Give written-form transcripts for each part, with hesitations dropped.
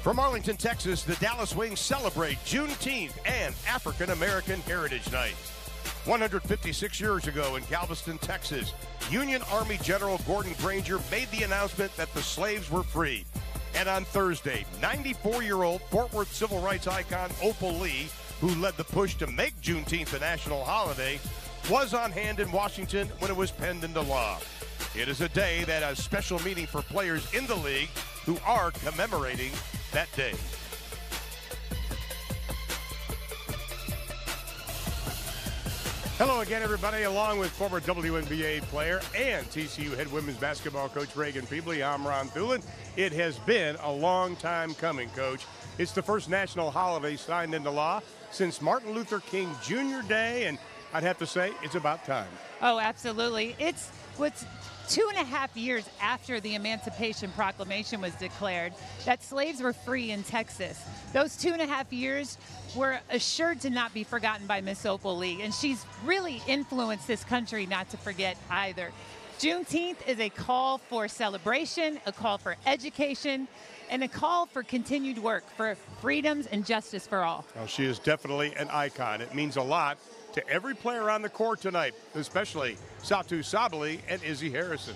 From Arlington, Texas, the Dallas Wings celebrate Juneteenth and African American Heritage Night. 156 years ago in Galveston, Texas, Union Army General Gordon Granger made the announcement that the slaves were free. And on Thursday, 94-year-old Fort Worth civil rights icon Opal Lee, who led the push to make Juneteenth a national holiday, was on hand in Washington when it was penned into law. It is a day that has special meaning for players in the league who are commemorating that day. Hello again, everybody. Along with former WNBA player and TCU head women's basketball coach Reagan Peebley, I'm Ron Thulin. It has been a long time coming, Coach. It's the first national holiday signed into law since Martin Luther King Jr. Day, and I'd have to say it's about time. Oh, absolutely. It's what's 2.5 years after the Emancipation Proclamation was declared that slaves were free in Texas. Those 2.5 years were assured to not be forgotten by Miss Opal Lee, and she's really influenced this country not to forget either. Juneteenth is a call for celebration, a call for education, and a call for continued work for freedoms and justice for all. Well, she is definitely an icon. It means a lot to every player on the court tonight, especially Satu Sabali and Izzy Harrison.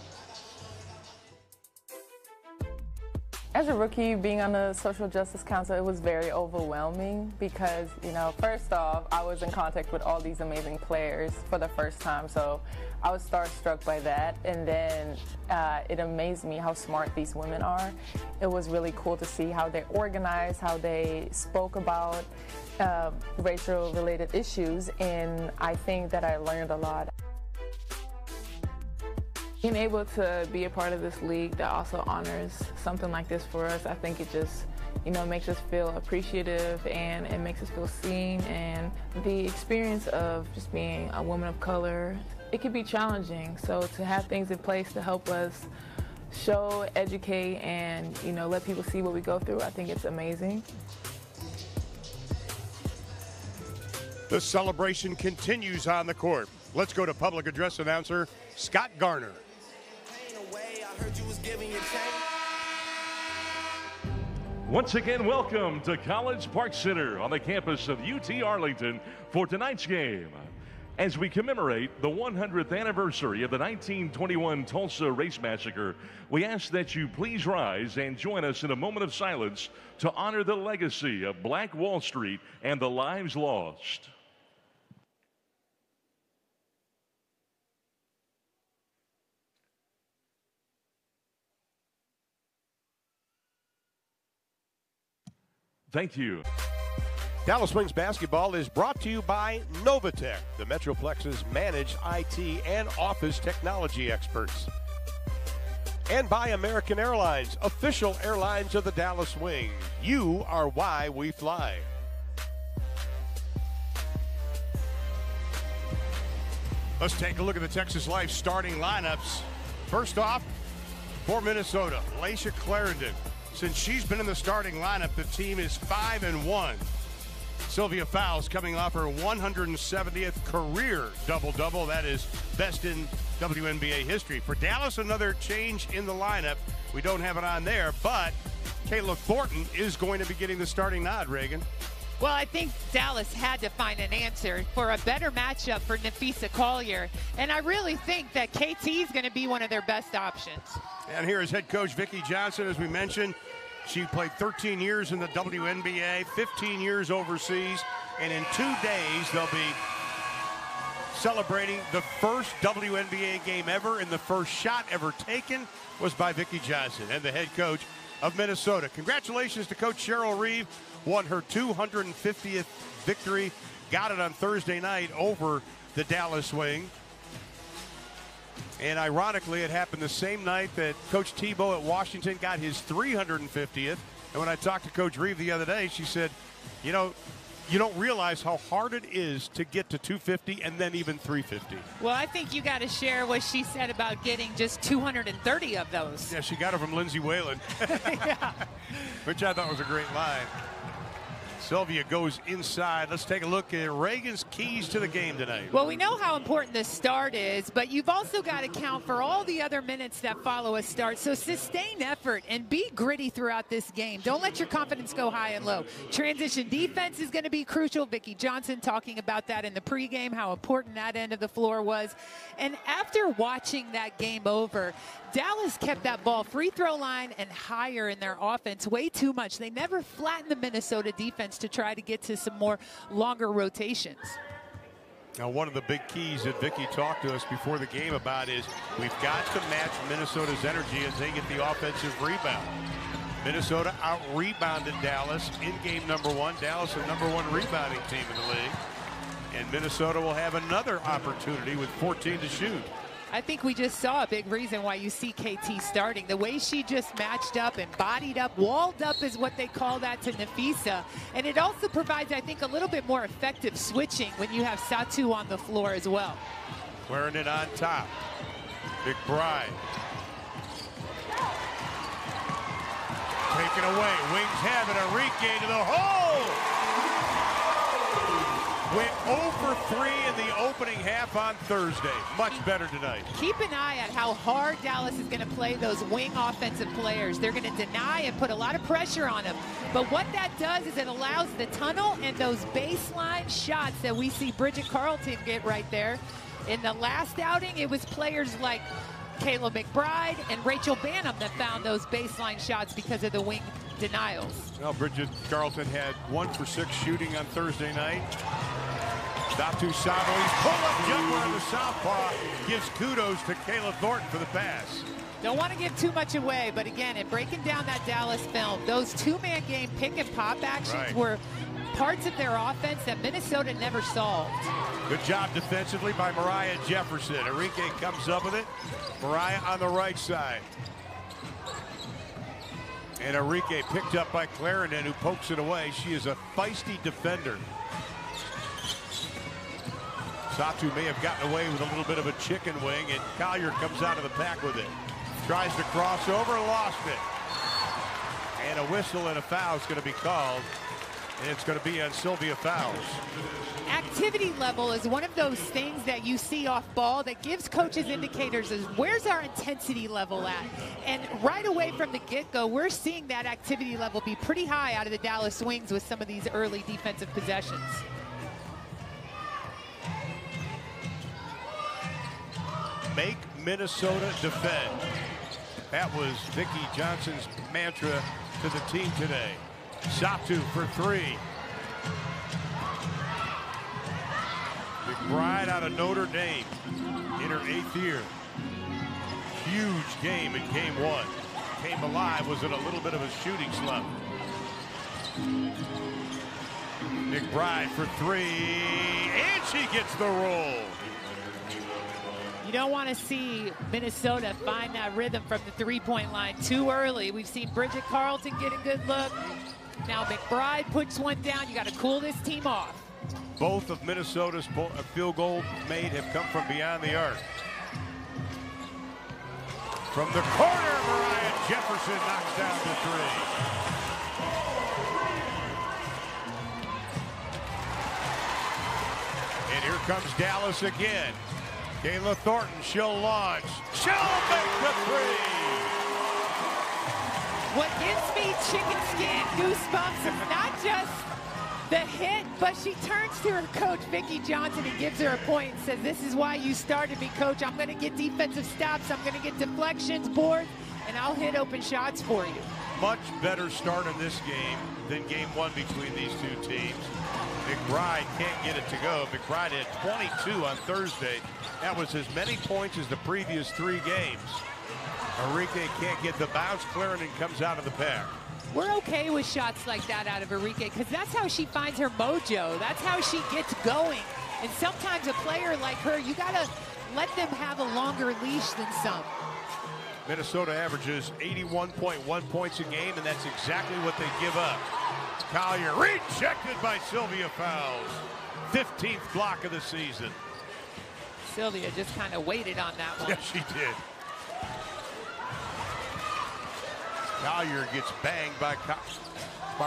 As a rookie, being on the Social Justice Council, it was very overwhelming because, first off, I was in contact with all these amazing players for the first time, so I was starstruck by that. And then it amazed me how smart these women are. It was really cool to see how they organized, how they spoke about racial-related issues, and I think that I learned a lot. Being able to be a part of this league that also honors something like this for us, I think it just, makes us feel appreciative and it makes us feel seen. And the experience of just being a woman of color, it can be challenging. So to have things in place to help us show, educate, and, let people see what we go through, I think it's amazing. The celebration continues on the court. Let's go to public address announcer Scott Garner. Once again, welcome to College Park Center on the campus of UT Arlington for tonight's game. As we commemorate the 100th anniversary of the 1921 Tulsa Race Massacre, we ask that you please rise and join us in a moment of silence to honor the legacy of Black Wall Street and the lives lost. Thank you. Dallas Wings basketball is brought to you by Novatech, the Metroplex's managed IT and office technology experts. And by American Airlines, official airlines of the Dallas Wings. You are why we fly. Let's take a look at the Texas Life starting lineups. First off, for Minnesota, Laisha Clarendon. Since she's been in the starting lineup, the team is 5-1. Sylvia Fowles coming off her 170th career double-double. That is best in WNBA history. For Dallas, another change in the lineup. We don't have it on there, but Kayla Thornton is going to be getting the starting nod, Reagan. Well, I think Dallas had to find an answer for a better matchup for Nafisa Collier, and I really think that KT is going to be one of their best options. And here is head coach Vicki Johnson. As we mentioned, she played 13 years in the WNBA, 15 years overseas, and in 2 days they'll be celebrating the first WNBA game ever, and the first shot ever taken was by Vicki Johnson and the head coach of Minnesota. Congratulations to Coach Cheryl Reeve, won her 250th victory, got it on Thursday night over the Dallas Wing. And ironically, it happened the same night that Coach Tebow at Washington got his 350th. And when I talked to Coach Reeve the other day, she said, you don't realize how hard it is to get to 250 and then even 350. Well, I think you got to share what she said about getting just 230 of those. Yeah, she got it from Lindsay Whalen, Yeah. which I thought was a great line. Sylvia goes inside. Let's take a look at Reagan's keys to the game tonight. Well, we know how important the start is, but you've also got to count for all the other minutes that follow a start. So sustain effort and be gritty throughout this game. Don't let your confidence go high and low. Transition defense is going to be crucial. Vicki Johnson talking about that in the pregame, how important that end of the floor was. And after watching that game over, Dallas kept that ball free throw line and higher in their offense way too much. They never flattened the Minnesota defense to try to get to some more longer rotations. Now, one of the big keys that Vicki talked to us before the game about is we've got to match Minnesota's energy as they get the offensive rebound. Minnesota out-rebounded Dallas in game number 1. Dallas, the #1 rebounding team in the league. And Minnesota will have another opportunity with 14 to shoot. I think we just saw a big reason why you see KT starting. The way she just matched up and bodied up, walled up is what they call that to Nafisa. And it also provides, I think, a little bit more effective switching when you have Satu on the floor as well. Wearing it on top. McBride. Taken away. Wings have it. Enrique to the hole. Went 0 for 3 in the opening half on Thursday. Much better tonight. Keep an eye at how hard Dallas is going to play those wing offensive players. They're going to deny and put a lot of pressure on them. But what that does is it allows the tunnel and those baseline shots that we see Bridget Carlton get right there. In the last outing, it was players like Kayla McBride and Rachel Banham that found those baseline shots because of the wing denials. Well, Bridget Carlton had 1 for 6 shooting on Thursday night. Satu Savoy's pull-up jumper on the southpaw gives kudos to Kayla Thornton for the pass. Don't want to give too much away, but again, in breaking down that Dallas film, those two-man game pick and pop actions were parts of their offense that Minnesota never solved. Good job defensively by Mariah Jefferson. Enrique comes up with it. Mariah on the right side. And Enrique picked up by Clarendon, who pokes it away. She is a feisty defender. Satu may have gotten away with a little bit of a chicken wing, and Collier comes out of the pack with it. Tries to cross over, lost it. And a whistle and a foul is going to be called. And it's going to be on Sylvia Fowles. Activity level is one of those things that you see off ball that gives coaches indicators as where's our intensity level at. And right away from the get-go, we're seeing that activity level be pretty high out of the Dallas Wings with some of these early defensive possessions. Make Minnesota defend. That was Vicki Johnson's mantra to the team today. Satu for 3. McBride out of Notre Dame in her 8th year. Huge game in game 1. Came alive, was in a little bit of a shooting slump. McBride for 3, and she gets the roll. You don't want to see Minnesota find that rhythm from the three-point line too early. We've seen Bridget Carlton get a good look. Now McBride puts one down. You got to cool this team off. Both of Minnesota's field goals made have come from beyond the arc. From the corner, Mariah Jefferson knocks down the 3. And here comes Dallas again. Kayla Thornton, she'll launch. She'll make the 3. What gives me chicken skin goosebumps is not just the hit, but she turns to her coach, Vicki Johnson, and gives her a point and says, this is why you started me, coach. I'm going to get defensive stops. I'm going to get deflections, boards, and I'll hit open shots for you. Much better start in this game than game 1 between these two teams. McBride can't get it to go. McBride had 22 on Thursday. That was as many points as the previous 3 games. Enrique can't get the bounce. Clarendon comes out of the pack. We're okay with shots like that out of Enrique because that's how she finds her mojo. That's how she gets going. And sometimes a player like her, you got to let them have a longer leash than some. Minnesota averages 81.1 points a game, and that's exactly what they give up. Collier rejected by Sylvia Fowles. 15th block of the season. Sylvia just kind of waited on that one. Yes, she did. Collier gets banged by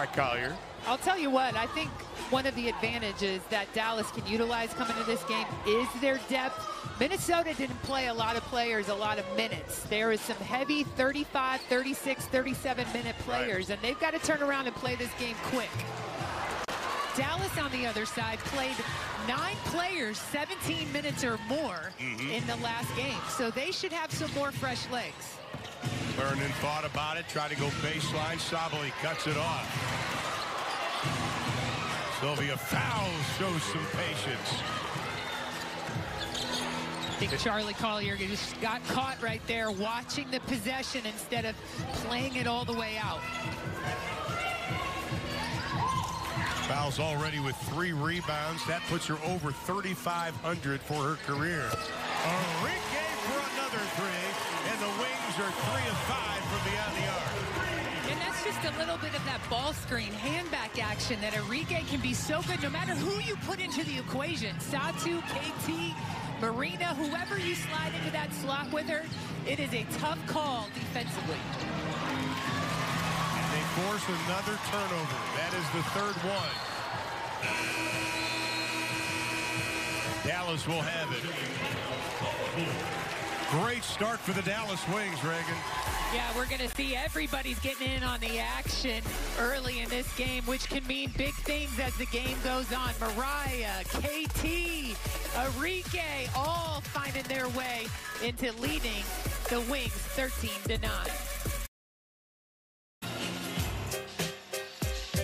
Collier. I'll tell you what, I think one of the advantages that Dallas can utilize coming to this game is their depth. Minnesota didn't play a lot of players a lot of minutes. There is some heavy 35, 36, 37-minute players, and they've got to turn around and play this game quick. Dallas, on the other side, played 9 players 17 minutes or more in the last game, so they should have some more fresh legs. Vernon thought about it, tried to go baseline. Sabali cuts it off. Sylvia Fowles shows some patience. I think Charlie Collier just got caught right there watching the possession instead of playing it all the way out. Fowles already with 3 rebounds. That puts her over 3,500 for her career. Enrique for another 3, and the Wings are 3 of 5 from beyond the arc. And that's just a little bit of that ball screen, hand-back action that Enrique can be so good no matter who you put into the equation. Satu, KT, Marina, whoever you slide into that slot with her, it is a tough call defensively. And they force another turnover. That is the 3rd one. Dallas will have it. Great start for the Dallas Wings, Reagan. Yeah, we're going to see everybody's getting in on the action early in this game, which can mean big things as the game goes on. Mariah, KT, Enrique, all finding their way into leading the Wings 13-9.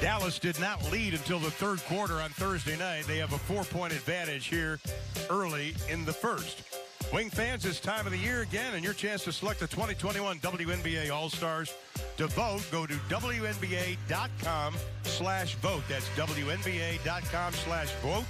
Dallas did not lead until the 3rd quarter on Thursday night. They have a 4-point advantage here early in the 1st. Wing fans, it's time of the year again, and your chance to select the 2021 WNBA All-Stars. To vote, go to WNBA.com/vote. That's WNBA.com/vote.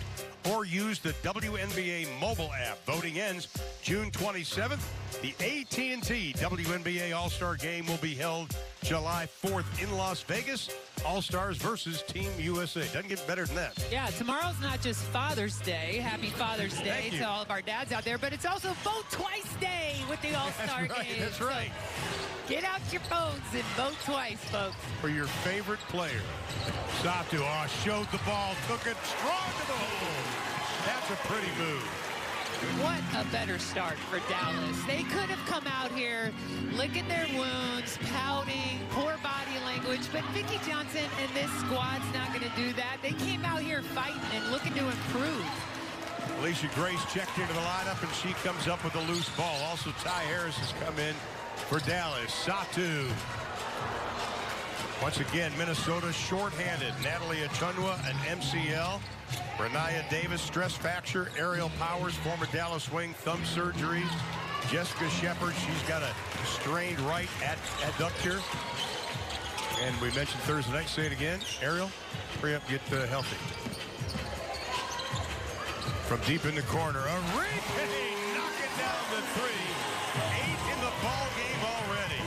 Or use the WNBA mobile app. Voting ends June 27th. The AT&T WNBA All-Star Game will be held July 4th in Las Vegas. All-Stars versus Team USA. Doesn't get better than that. Yeah, tomorrow's not just Father's Day. Happy Father's Day to all of our dads out there, but it's also Vote Twice Day with the All-Star Game. That's right. So get out your phones and vote twice, folks. For your favorite player. Satu showed the ball, took it strong to the hole. That's a pretty move. What a better start for Dallas. They could have come out here licking their wounds, pouting, poor body language, but Vicki Johnson and this squad's not going to do that. They came out here fighting and looking to improve. Alicia Grace checked into the lineup, and she comes up with a loose ball. Also, Ty Harris has come in for Dallas. Satu. Once again, Minnesota shorthanded. Natalie Achunwa, an MCL. Renaya Davis, stress fracture. Ariel Powers, former Dallas Wing, thumb surgery. Jessica Shepard, she's got a strained right adductor. And we mentioned Thursday night. Say it again. Ariel, hurry up, get healthy. From deep in the corner, Enrique knocking down the 3. 8 in the ball game already.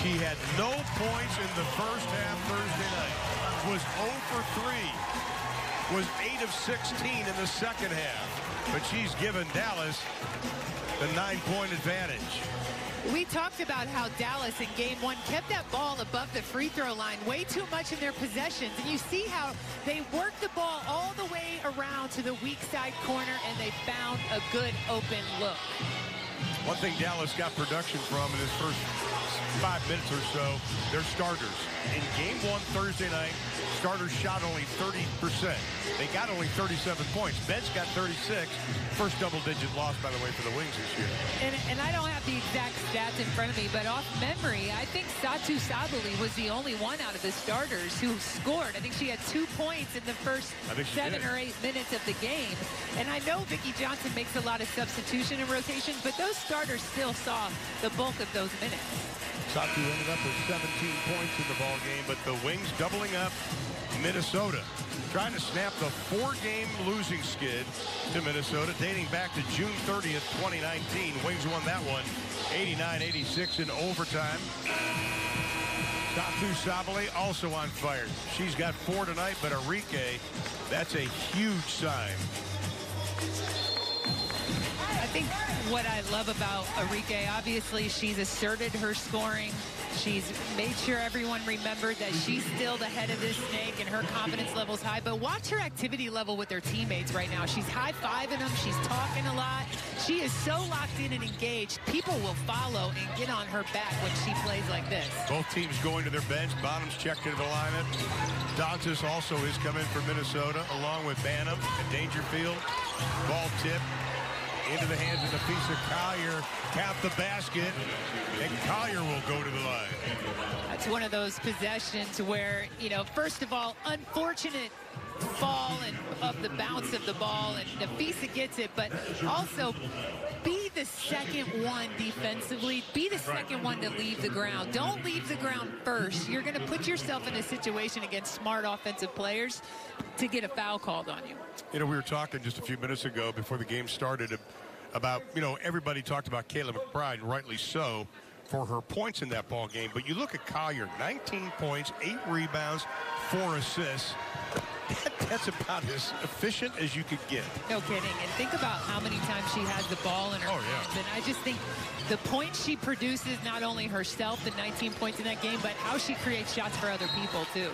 She had no points in the first half Thursday night. Was 0 for 3. Was 8 of 16 in the second half. But she's given Dallas the 9-point advantage. We talked about how Dallas in game 1 kept that ball above the free throw line way too much in their possessions. And you see how they worked the ball all the way around to the weak side corner, and they found a good open look. One thing Dallas got production from in his first 5 minutes or so, their starters. In game 1 Thursday night, starters shot only 30%. They got only 37 points. Bench got 36. First double-digit loss, by the way, for the Wings this year. And I don't have the exact stats in front of me, but off memory, I think Satu Sabali was the only one out of the starters who scored. I think she had 2 points in the first 7 or 8 minutes of the game. And I know Vicki Johnson makes a lot of substitution and rotations, but those starters still saw the bulk of those minutes. Satu ended up with 17 points in the ball game, but the Wings doubling up Minnesota, trying to snap the 4-game losing skid to Minnesota dating back to June 30th, 2019. Wings won that one 89-86 in overtime. Satu Sabali also on fire. She's got 4 tonight, but Enrique, that's a huge sign. I think what I love about Arike, obviously she's asserted her scoring. She's made sure everyone remembered that she's still the head of this snake and her confidence level's high. But watch her activity level with her teammates right now. She's high-fiving them. She's talking a lot. She is so locked in and engaged. People will follow and get on her back when she plays like this. Both teams going to their bench. Bottoms checked into the lineup. Dantas also is coming from Minnesota, along with Banham and Dangerfield. Ball tip into the hands of Nafisa Collier. Count the basket, and Collier will go to the line. That's one of those possessions where, you know, first of all, unfortunate fall and of the bounce of the ball, and Nafisa gets it, but also be the second one defensively. Be the second one to leave the ground. Don't leave the ground first. You're going to put yourself in a situation against smart offensive players to get a foul called on you. You know, we were talking just a few minutes ago before the game started about, you know, everybody talked about Kayla McBride, and rightly so, for her points in that ball game. But you look at Collier, 19 points, 8 rebounds, 4 assists. That's about as efficient as you could get. No kidding. And think about how many times she has the ball in her hands. And I just think the points she produces, not only herself, the 19 points in that game, but how she creates shots for other people, too.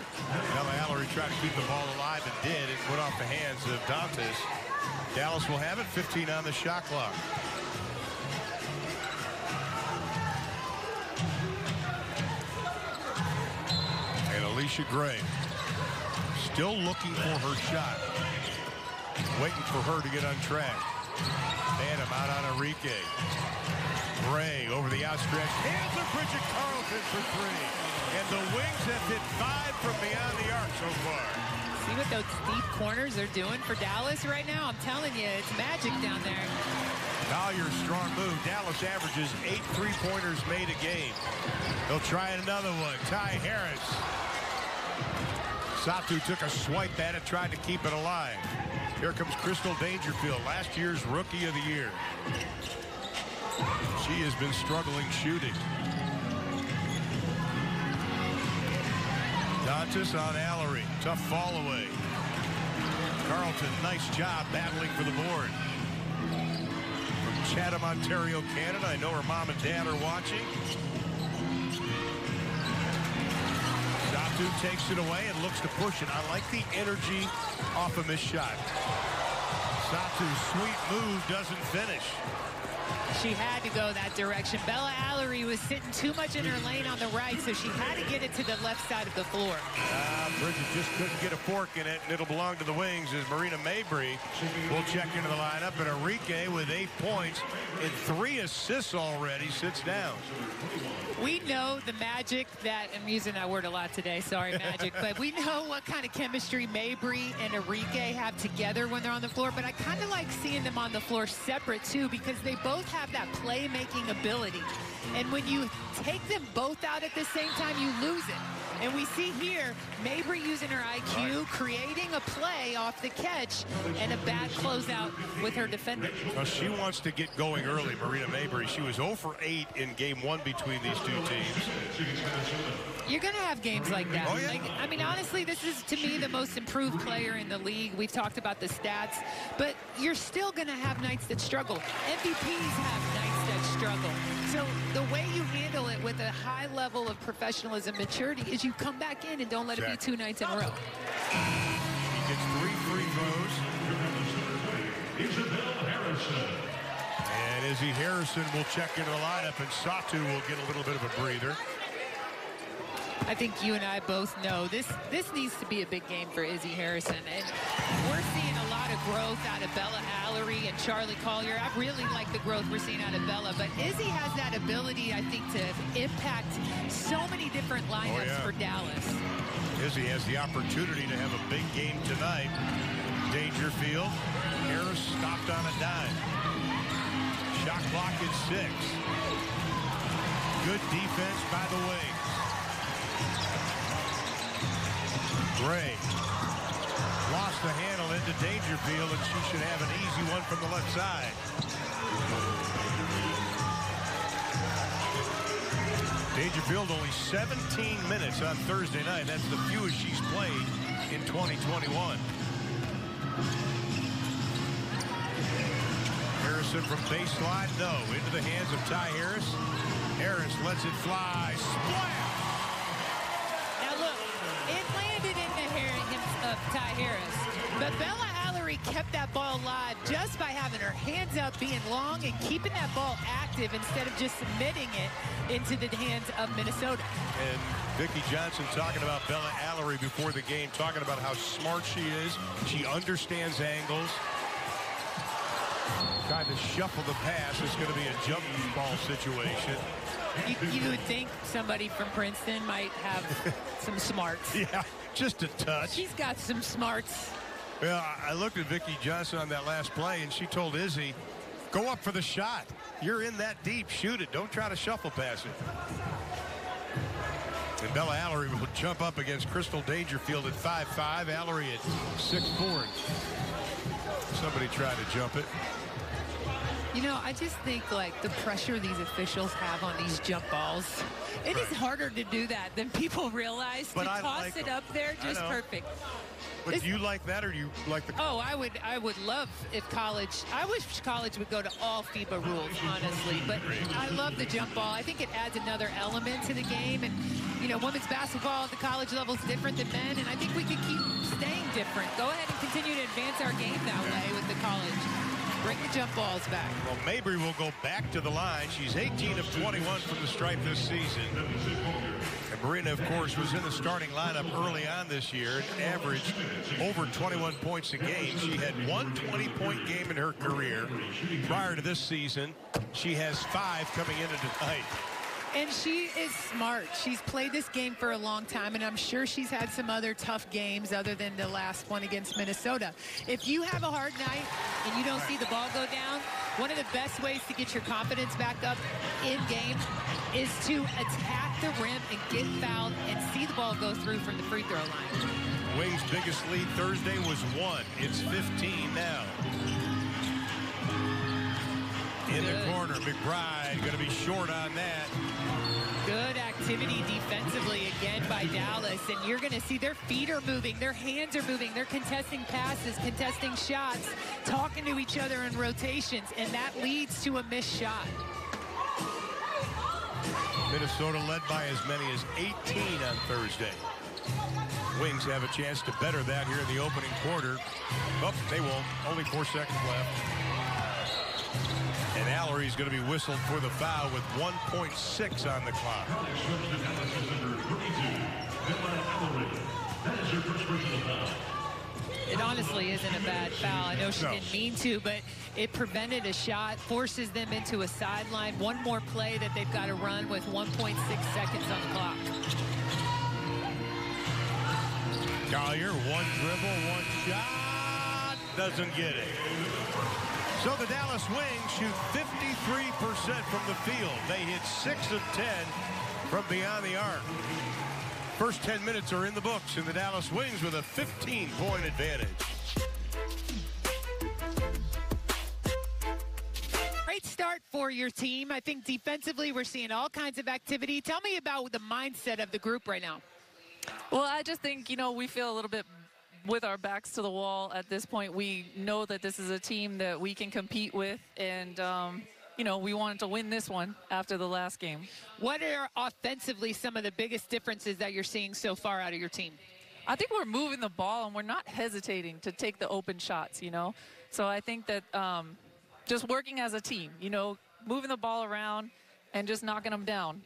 Bella Allery tried to keep the ball alive and did. It went off the hands of Dantas. Dallas will have it, 15 on the shot clock. And Alicia Gray still looking for her shot. Waiting for her to get on track. Banham out on Arike. Gray over the outstretched hands of Bridget Carlton for 3. And the Wings have hit 5 from beyond the arc so far. See what those deep corners are doing for Dallas right now? I'm telling you, it's magic down there. Collier's strong move. Dallas averages 8 3-pointers made a game. They'll try another one. Ty Harris. Satu took a swipe at it, tried to keep it alive. Here comes Crystal Dangerfield, last year's Rookie of the Year. She has been struggling shooting. Dantas on Allery. Tough fall away. Carlton, nice job battling for the board. From Chatham, Ontario, Canada. I know her mom and dad are watching. Satu takes it away and looks to push it. I like the energy off of this shot. Satu's sweet move doesn't finish. She had to go that direction. Bella Allery was sitting too much in her lane on the right, so she had to get it to the left side of the floor. Bridget just couldn't get a fork in it, and it'll belong to the Wings as Marina Mabry will check into the lineup. And Arike with 8 points and 3 assists already sits down. We know the magic that, I'm using that word a lot today, sorry, magic, but we know what kind of chemistry Mabry and Arike have together when they're on the floor, but I kind of like seeing them on the floor separate, too, because they both have that playmaking ability. And when you take them both out at the same time, you lose it. And we see here, Mabry using her IQ, creating a play off the catch, and a bad closeout with her defender. Well, she wants to get going early, Marina Mabry. She was 0 for 8 in game 1 between these two teams. You're going to have games like that. Oh, yeah. Like, I mean, honestly, this is, to me, the most improved player in the league. We've talked about the stats, but you're still going to have nights that struggle. MVPs have nights that struggle. So the way you handle it with a high level of professionalism, maturity, is you come back in and don't let it be 2 nights in a row. He gets 3 free throws. And Izzy Harrison will check into the lineup, and Satu will get a little bit of a breather. I think you and I both know this needs to be a big game for Izzy Harrison. And we're seeing a lot of growth out of Bella Allery and Charlie Collier. I really like the growth we're seeing out of Bella. But Izzy has that ability, I think, to impact so many different lineups for Dallas. Izzy has the opportunity to have a big game tonight. Dangerfield. Harris stopped on a dime. Shot clock at 6. Good defense by the Wings. Gray lost the handle into Dangerfield, and she should have an easy one from the left side. Dangerfield only 17 minutes on Thursday night. That's the fewest she's played in 2021. Harrison from baseline, no. Into the hands of Ty Harris. Harris lets it fly. Splash! Now look, it landed in the hands of Ty Harris. But Bella Allery kept that ball alive just by having her hands up, being long, and keeping that ball active instead of just submitting it into the hands of Minnesota. And Vicki Johnson talking about Bella Allery before the game, talking about how smart she is. She understands angles. Trying to shuffle the pass. It's going to be a jump ball situation. You would think somebody from Princeton might have some smarts. Yeah, just a touch. She's got some smarts. Well, I looked at Vicki Johnson on that last play, and she told Izzy, go up for the shot. You're in that deep. Shoot it. Don't try to shuffle pass it. And Bella Allery will jump up against Crystal Dangerfield at 5'5". Allery at 6'4". Somebody tried to jump it. You know, I just think, like, the pressure these officials have on these jump balls, it is harder to do that than people realize. But to I toss like it them. up there, just perfect. But do you like that, or do you like the... Oh, I would love if college... I wish college would go to all FIBA rules, honestly. But I love the jump ball. I think it adds another element to the game. And, you know, women's basketball at the college level is different than men. And I think we could keep staying different. Go ahead and continue to advance our game that way with the college. Bring the jump balls back. Well, Mabry will go back to the line. She's 18 of 21 from the stripe this season. And Marina, of course, was in the starting lineup early on this year and averaged over 21 points a game. She had one 20-point game in her career. Prior to this season, she has 5 coming into tonight. And she is smart. She's played this game for a long time, and I'm sure she's had some other tough games other than the last one against Minnesota. If you have a hard night and you don't see the ball go down, one of the best ways to get your confidence back up in game is to attack the rim and get fouled and see the ball go through from the free throw line. Wings' biggest lead Thursday was 1. It's 15 now. In the corner, McBride going to be short on that. Good activity defensively again by Dallas, and you're going to see their feet are moving, their hands are moving, they're contesting passes, contesting shots, talking to each other in rotations, and that leads to a missed shot. Minnesota led by as many as 18 on Thursday. Wings have a chance to better that here in the opening quarter. Oh, they won't. Only 4 seconds left. And Allery's going to be whistled for the foul with 1.6 on the clock. It honestly isn't a bad foul. I know she didn't mean to, but it prevented a shot, forces them into a sideline. One more play that they've got to run with 1.6 seconds on the clock. Collier, one dribble, one shot, doesn't get it. So the Dallas Wings shoot 53% from the field. They hit 6 of 10 from beyond the arc. First 10 minutes are in the books, and the Dallas Wings with a 15-point advantage. Great start for your team. I think defensively we're seeing all kinds of activity. Tell me about the mindset of the group right now. Well, I just think, you know, we feel a little bit with our backs to the wall at this point. We know that this is a team that we can compete with, and you know, we wanted to win this one after the last game. What are offensively some of the biggest differences that you're seeing so far out of your team? I think we're moving the ball, and we're not hesitating to take the open shots, you know. So I think that just working as a team, you know, moving the ball around and just knocking them down.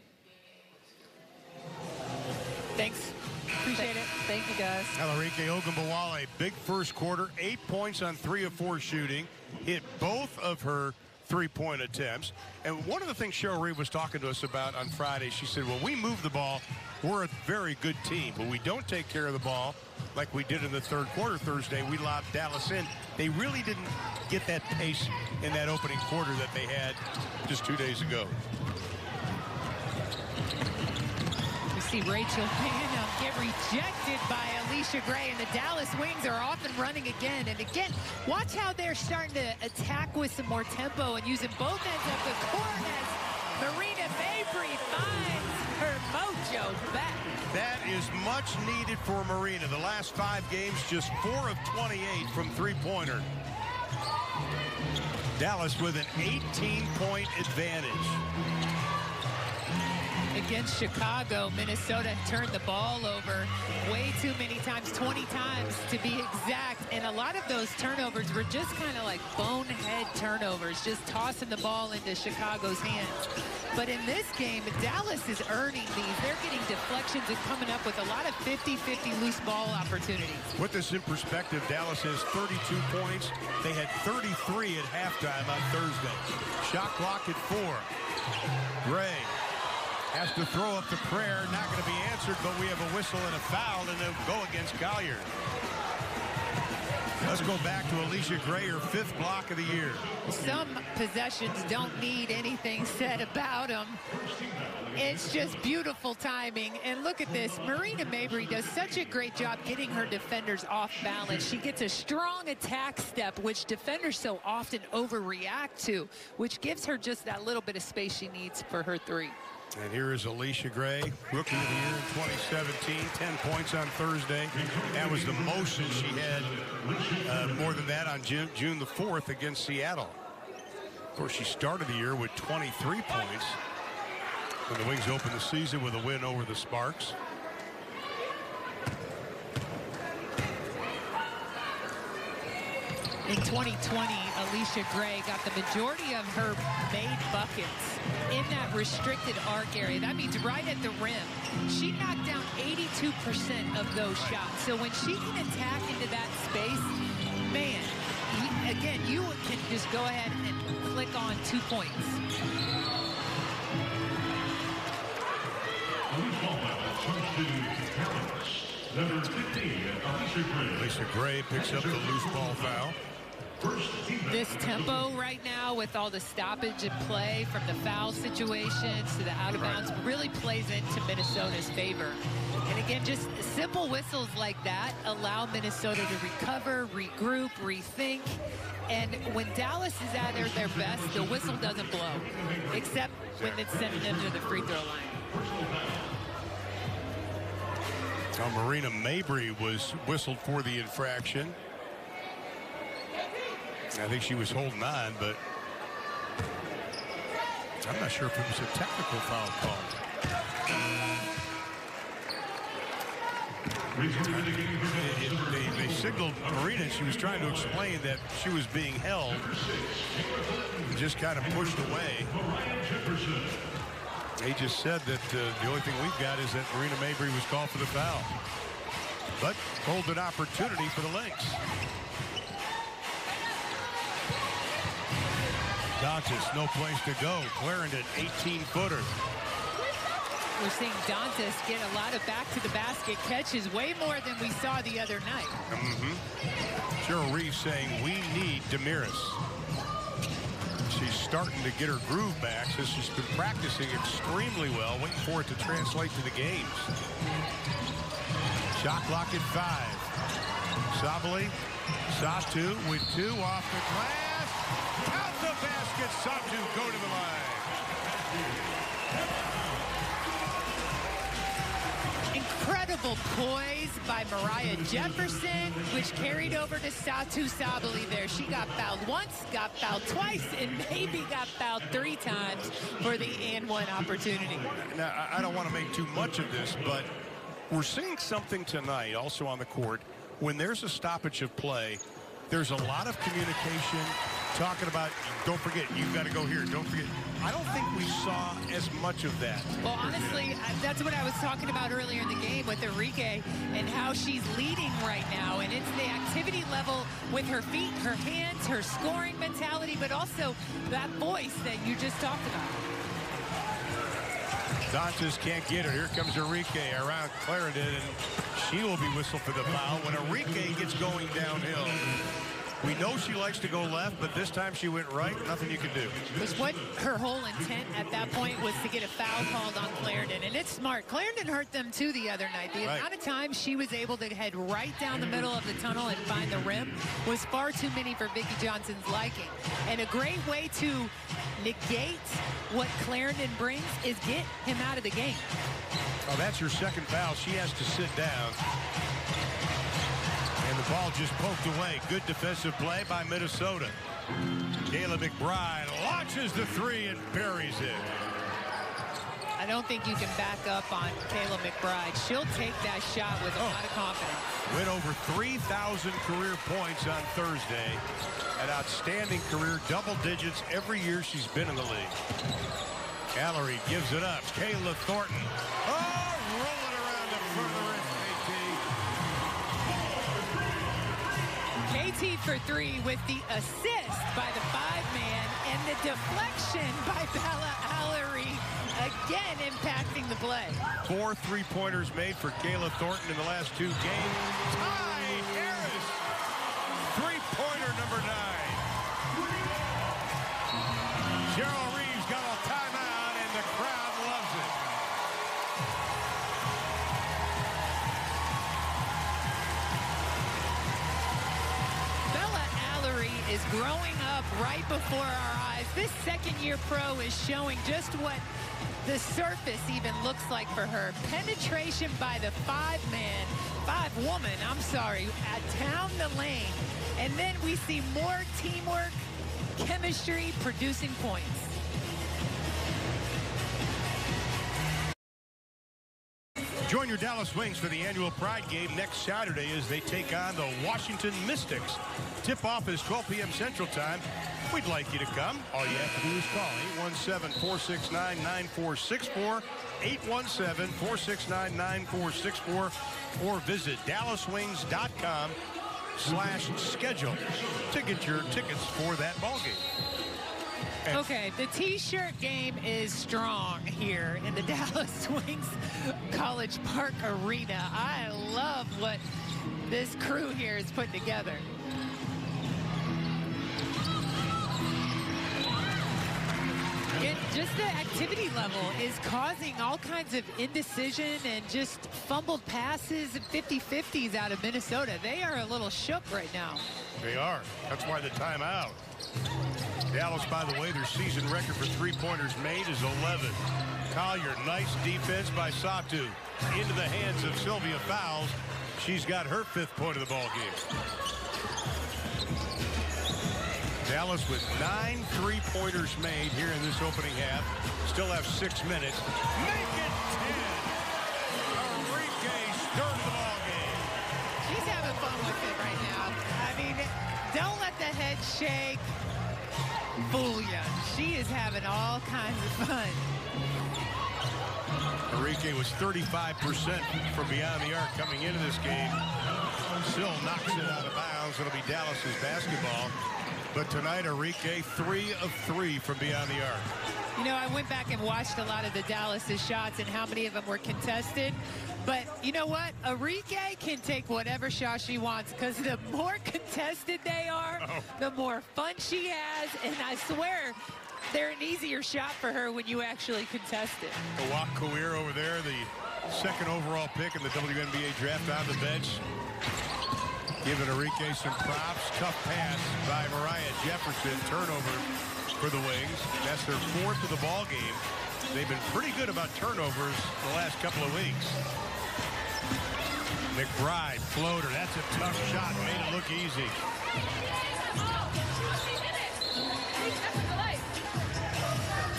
Thanks. Appreciate it. Thank you, guys. Alarike Ogunbowale, big first quarter, 8 points on 3 of 4 shooting, hit both of her three-point attempts. And one of the things Cheryl Reed was talking to us about on Friday, she said, when we move the ball, we're a very good team, but we don't take care of the ball like we did in the third quarter Thursday. We lobbed Dallas in. They really didn't get that pace in that opening quarter that they had just 2 days ago. We see Rachel Payne get rejected by Alicia Gray, and the Dallas Wings are off and running again. And again, watch how they're starting to attack with some more tempo and using both ends of the court as Marina Mabry finds her mojo back. That is much needed for Marina. The last 5 games, just 4 of 28 from three-pointer. Dallas with an 18-point advantage. Against Chicago, Minnesota turned the ball over way too many times, 20 times to be exact. And a lot of those turnovers were just kind of like bonehead turnovers, just tossing the ball into Chicago's hands. But in this game, Dallas is earning these. They're getting deflections and coming up with a lot of 50-50 loose ball opportunities. Put this in perspective, Dallas has 32 points. They had 33 at halftime on Thursday. Shot clock at 4. Gray has to throw up the prayer. Not going to be answered, but we have a whistle and a foul, and they'll go against Collier. Let's go back to Alicia Gray, her 5th block of the year. Some possessions don't need anything said about them. It's just beautiful timing. And look at this. Marina Mabry does such a great job getting her defenders off balance. She gets a strong attack step, which defenders so often overreact to, which gives her just that little bit of space she needs for her 3. And here is Alicia Gray, Rookie of the Year in 2017, 10 points on Thursday. That was the most that she had, more than that on June the 4th against Seattle. Of course, she started the year with 23 points when the Wings opened the season with a win over the Sparks. In 2020, Alicia Gray got the majority of her made buckets in that restricted arc area. That means right at the rim. She knocked down 82% of those shots. So when she can attack into that space, man, again, you can just go ahead and click on 2 points. Number 15, Alicia Gray picks up the loose ball foul. This tempo right now with all the stoppage and play from the foul situations to the out of bounds really plays into Minnesota's favor. And again, just simple whistles like that allow Minnesota to recover, regroup, rethink. And when Dallas is at their best, the whistle doesn't blow, except when it's sending them to the free throw line. Marina Mabry was whistled for the infraction. I think she was holding on, but I'm not sure if it was a technical foul call. They signaled Marina. She was trying to explain that she was being held. Just kind of pushed away. They just said that the only thing we've got is that Marina Mabry was called for the foul. But golden opportunity for the Lynx. Dantas, no place to go. Clarendon, 18-footer. We're seeing Dantas get a lot of back-to-the-basket catches, way more than we saw the other night. Cheryl Reeves saying, we need Damaris. She's starting to get her groove back, so she's been practicing extremely well, waiting for it to translate to the games. Shot clock at 5. Sabali, Satu with 2 off the glass. Count the basket, Satu go to the line. Incredible poise by Mariah Jefferson, which carried over to Satu Sabali there. She got fouled once, got fouled twice, and maybe got fouled 3 times for the and 1 opportunity. Now, I don't want to make too much of this, but we're seeing something tonight also on the court. When there's a stoppage of play, there's a lot of communication talking about, don't forget, you've got to go here, don't forget. I don't think we saw as much of that. Well, honestly, that's what I was talking about earlier in the game with Enrique and how she's leading right now. And it's the activity level with her feet, her hands, her scoring mentality, but also that voice that you just talked about. Dantas can't get her. Here comes Enrique around Clarendon, and she will be whistled for the foul when Enrique gets going downhill. We know she likes to go left, but this time she went right. Nothing you can do. Because what her whole intent at that point was to get a foul called on Clarendon. And it's smart. Clarendon hurt them, too, the other night. The amount of time she was able to head right down the middle of the tunnel and find the rim was far too many for Vicki Johnson's liking. And a great way to negate what Clarendon brings is get him out of the game. Oh, that's her second foul. She has to sit down. And The ball just poked away. Good defensive play by Minnesota. Kayla McBride launches the three and buries it. I don't think you can back up on Kayla McBride. She'll take that shot with a lot of confidence. Went over 3,000 career points on Thursday. An outstanding career, double digits every year she's been in the league. Gallery gives it up. Kayla Thornton. Oh, roll it around the front of the rim, KT for three with the assist by the five-man and the deflection by Bella Allery, again impacting the play. 4 3-pointers made for Kayla Thornton in the last 2 games. Ty Harris, 3-pointer number 9. Cheryl Reeves got a timeout and the crowd loves it. Bella Allery is growing up right before our eyes. This second-year pro is showing just what the surface even looks like for her. Penetration by the five-woman, I'm sorry, down the lane. And then we see more teamwork, chemistry, producing points. Join your Dallas Wings for the annual Pride game next Saturday as they take on the Washington Mystics. Tip-off is 12 p.m. Central Time. We'd like you to come. All you have to do is call 817-469-9464, 817-469-9464, or visit dallaswings.com/schedule to get your tickets for that ball game. Okay, the T-shirt game is strong here in the Dallas Wings College Park Arena. I love what this crew here is putting together. Just the activity level is causing all kinds of indecision and just fumbled passes and 50-50s out of Minnesota. They are a little shook right now. They are. That's why the timeout. Dallas, by the way, their season record for 3-pointers made is 11. Collier, nice defense by Satu. Into the hands of Sylvia Fowles. She's got her 5th point of the ball game. Dallas with 9 3-pointers made here in this opening half. Still have 6 minutes. Make it 10. Enrique's 3rd of the ball game. She's having fun with it right now. I mean, don't let the head shake fool you. She is having all kinds of fun. Enrique was 35% from beyond the arc coming into this game. Still knocks it out of bounds. It'll be Dallas's basketball. But tonight, Enrique, 3 of 3 from beyond the arc. You know, I went back and watched a lot of the Dallas's shots and how many of them were contested. But you know what? Enrique can take whatever shot she wants because the more contested they are, the more fun she has. And I swear, they're an easier shot for her when you actually contest it. Kawak Kawir over there, the 2nd overall pick in the WNBA draft on the bench. Giving Enrique some props. Tough pass by Mariah Jefferson. Turnover for the Wings. That's their 4th of the ball game. They've been pretty good about turnovers the last couple of weeks. McBride, floater. That's a tough shot. Made it look easy.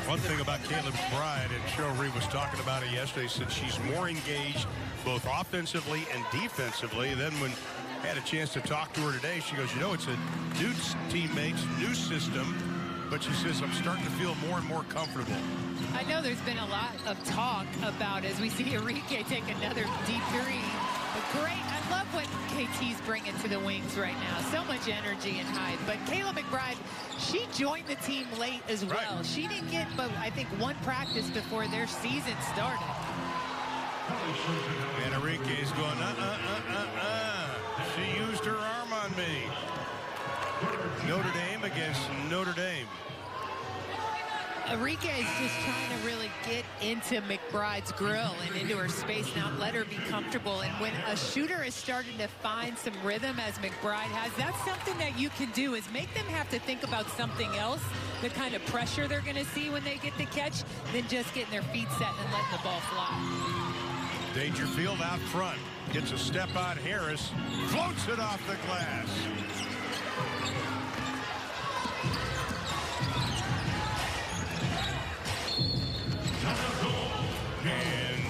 One thing about Kayla McBride, and Cheryl Reed was talking about it yesterday, since she's more engaged both offensively and defensively. Then when I had a chance to talk to her today, she goes, you know, it's a new teammates, new system, but she says, I'm starting to feel more and more comfortable. I know there's been a lot of talk about as we see Enrique take another deep three. But great. I love what KT's bringing to the Wings right now. So much energy and hype. But Kayla McBride, she joined the team late as well. Right. She didn't get, but I think, 1 practice before their season started. And Enrique's going, She used her arm on me. Notre Dame against Notre Dame. Enrique is just trying to really get into McBride's grill and into her space now, let her be comfortable. And when a shooter is starting to find some rhythm, as McBride has, that's something that you can do, is make them have to think about something else, the kind of pressure they're going to see when they get the catch, than just getting their feet set and letting the ball fly. Dangerfield out front. Gets a step on Harris. Floats it off the glass. And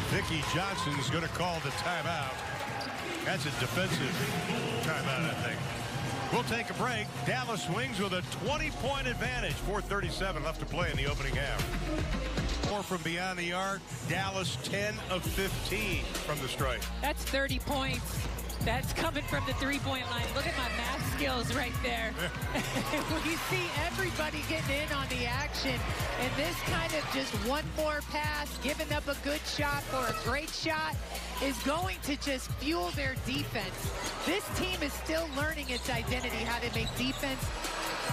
Vicki Johnson is going to call the timeout. That's a defensive timeout, I think. We'll take a break. Dallas Wings with a 20-point advantage. 4:37 left to play in the opening half. 4 from beyond the arc. Dallas 10 of 15 from the strike. That's 30 points. That's coming from the three-point line. Look at my math skills right there. We see everybody getting in on the action. And this kind of just one more pass, giving up a good shot or a great shot, is going to just fuel their defense. This team is still learning its identity, how to make defense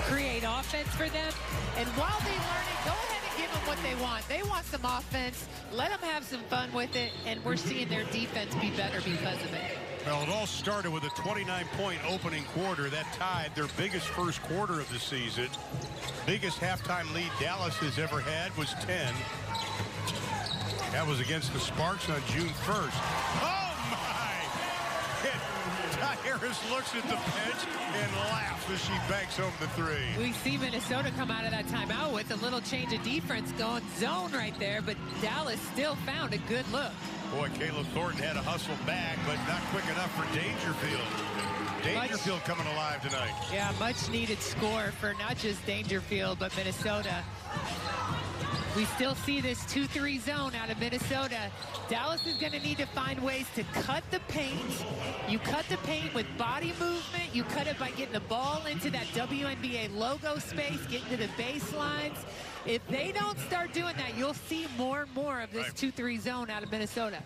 create offense for them. And while they learn it, go ahead and give them what they want. They want some offense. Let them have some fun with it. And we're seeing their defense be better because of it. Well, it all started with a 29-point opening quarter that tied their biggest first quarter of the season. Biggest halftime lead Dallas has ever had was 10. That was against the Sparks on June 1st. Oh, my! Ty Harris looks at the bench and laughs as she banks home the three. We see Minnesota come out of that timeout with a little change of defense going zone right there, but Dallas still found a good look. Boy, Kayla Thornton had to hustle back, but not quick enough for Dangerfield. Dangerfield coming alive tonight. Yeah, much needed score for not just Dangerfield, but Minnesota. We still see this 2-3 zone out of Minnesota. Dallas is going to need to find ways to cut the paint. You cut the paint with body movement. You cut it by getting the ball into that WNBA logo space, getting to the baselines. If they don't start doing that, you'll see more and more of this 2-3 zone out of Minnesota.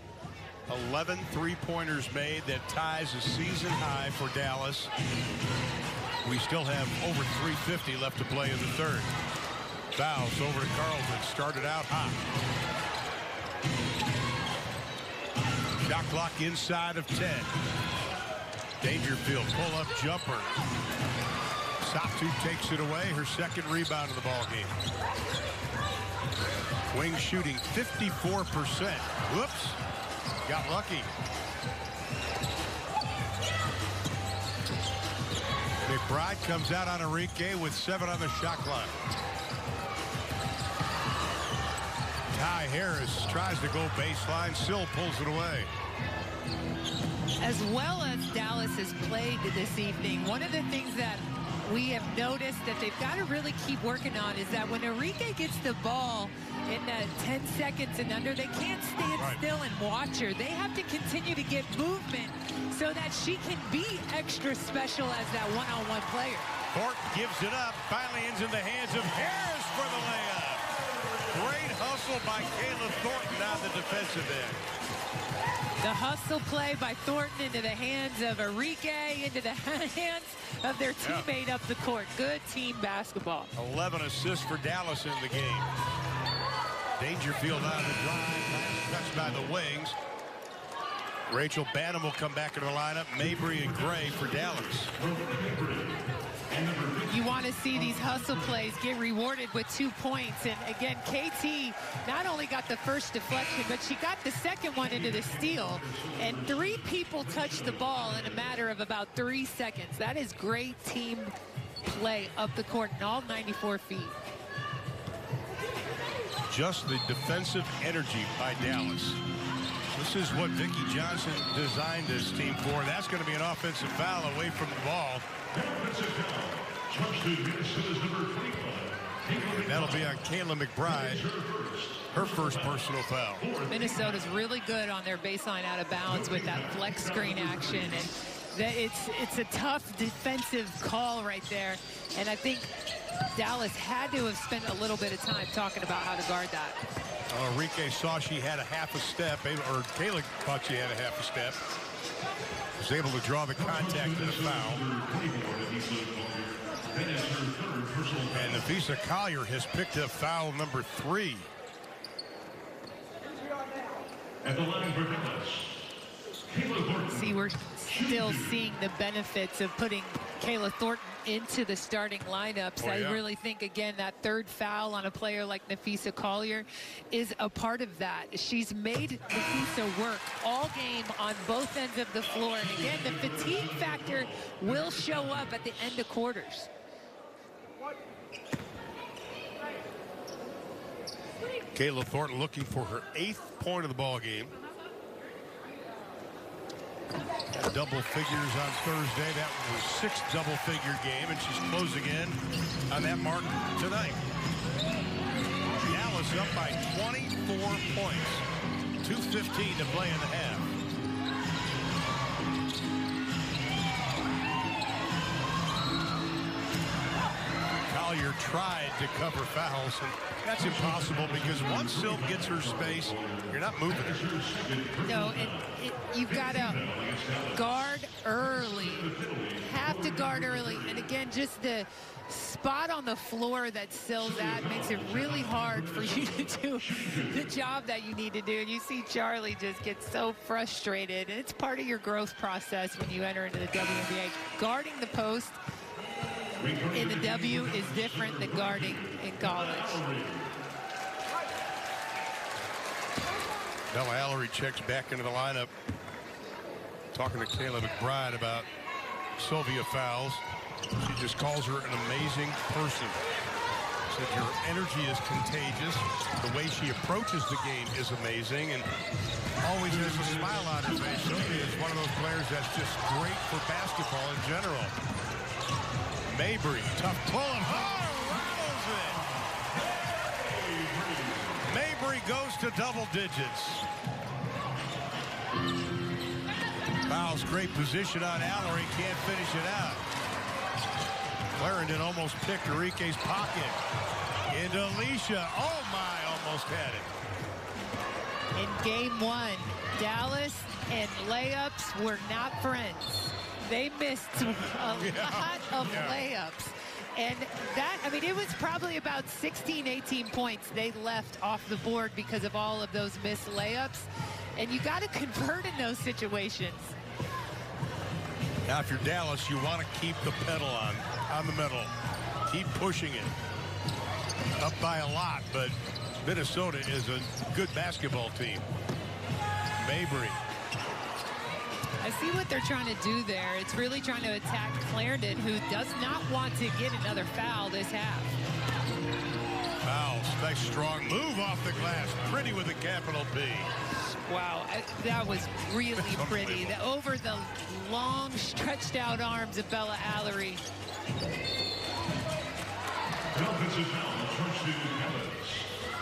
11 three-pointers made. That ties a season high for Dallas. We still have over 3:50 left to play in the third. Fouls over to Carlton. Started out hot. Shot clock inside of 10. Dangerfield pull-up jumper. Satu takes it away. Her second rebound of the ball game. Wings shooting 54%. Whoops. Got lucky. McBride comes out on Enrique with 7 on the shot clock. Ty Harris tries to go baseline. Still pulls it away. As well as Dallas has played this evening, one of the things that we have noticed that they've got to really keep working on is that when Enrique gets the ball in that 10 seconds and under, they can't stand still and watch her. They have to continue to get movement so that she can be extra special as that one-on-one player. Thornton gives it up. Finally ends in the hands of Harris for the layup. Great hustle by Kayla Thornton on the defensive end. The hustle play by Thornton into the hands of Enrique, into the hands of their teammate up the court. Good team basketball. 11 assists for Dallas in the game. Dangerfield on the drive. Last touch by the Wings. Rachel Banham will come back in the lineup. Mabry and Gray for Dallas. You want to see these hustle plays get rewarded with 2 points. And again, KT not only got the first deflection, but she got the second one into the steal. And 3 people touched the ball in a matter of about 3 seconds. That is great team play up the court in all 94 feet. Just the defensive energy by Dallas. This is what Vicki Johnson designed this team for. That's going to be an offensive foul away from the ball. And that'll be on Kayla McBride, her first personal foul. Minnesota's really good on their baseline out of bounds with that flex screen action, and it's a tough defensive call right there. And I think Dallas had to have spent a little bit of time talking about how to guard that. Enrique saw she had a half a step, or Kayla thought she had a half a step. Was able to draw the contact and a foul. And Nafisa Collier has picked up foul number 3. At the line for Dallas, Kayla Thornton. See, we're still seeing the benefits of putting Kayla Thornton into the starting lineups. I really think, again, that third foul on a player like Napheesa Collier is a part of that. She's made Napheesa work all game on both ends of the floor. And again, the fatigue factor will show up at the end of quarters. Kayla Thornton looking for her 8th point of the ball game. Double figures on Thursday. That was 6th double-figure game, and she's closing in on that mark tonight. Dallas up by 24 points. 2:15 to play in the half. Collier tried to cover fouls, and that's impossible because once Silk gets her space, you're not moving her. No, and you've got to guard early. Have to guard early. And again, just the spot on the floor that Sil's at makes it really hard for you to do the job that you need to do. And you see Charlie just get so frustrated. And it's part of your growth process when you enter into the WNBA. Guarding the post in the W is different than guarding in college. Bella Allery checks back into the lineup. Talking to Kayla McBride about Sylvia fouls. She just calls her an amazing person. Said your energy is contagious. The way she approaches the game is amazing and always has a smile on her face. Sylvia is one of those players that's just great for basketball in general. Mabry, tough pull and rattles it. Mabry goes to double digits. Fouls, great position on Allery, can't finish it out. Clarendon almost picked Enrique's pocket. Into Alicia, oh my, almost had it. In game 1, Dallas and layups were not friends. They missed a lot of layups. And that, I mean, it was probably about 16, 18 points they left off the board because of all of those missed layups. And you got to convert in those situations. Now, if you're Dallas, you want to keep the pedal on the metal. Keep pushing it. Up by a lot, but Minnesota is a good basketball team. Mabry. I see what they're trying to do there. It's really trying to attack Clarendon, who does not want to get another foul this half. Fouls. Nice strong move off the glass. Pretty with a capital P. Wow, that was really pretty. Over the long, stretched out arms of Bella Allery.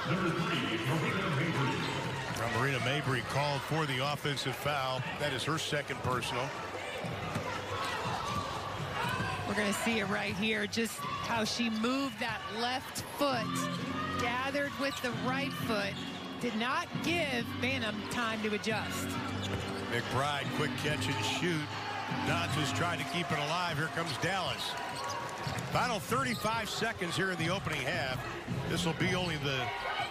Number 3, Marina Mabry. Marina Mabry called for the offensive foul. That is her 2nd personal. We're going to see it right here, just how she moved that left foot, gathered with the right foot, did not give Banham time to adjust. McBride, quick catch and shoot. Dodgers trying to keep it alive. Here comes Dallas. Final 35 seconds here in the opening half. This will be only the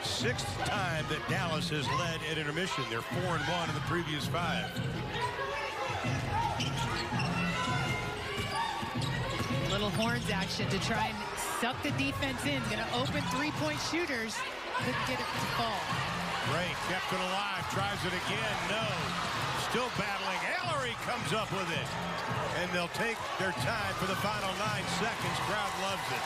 6th time that Dallas has led at intermission. They're 4-1 in the previous 5. Little horns action to try and suck the defense in. Going to open three-point shooters. Couldn't get it to fall. Gray kept it alive. Tries it again. No. Still battling. Allery comes up with it. And they'll take their time for the final 9 seconds. Crowd loves it.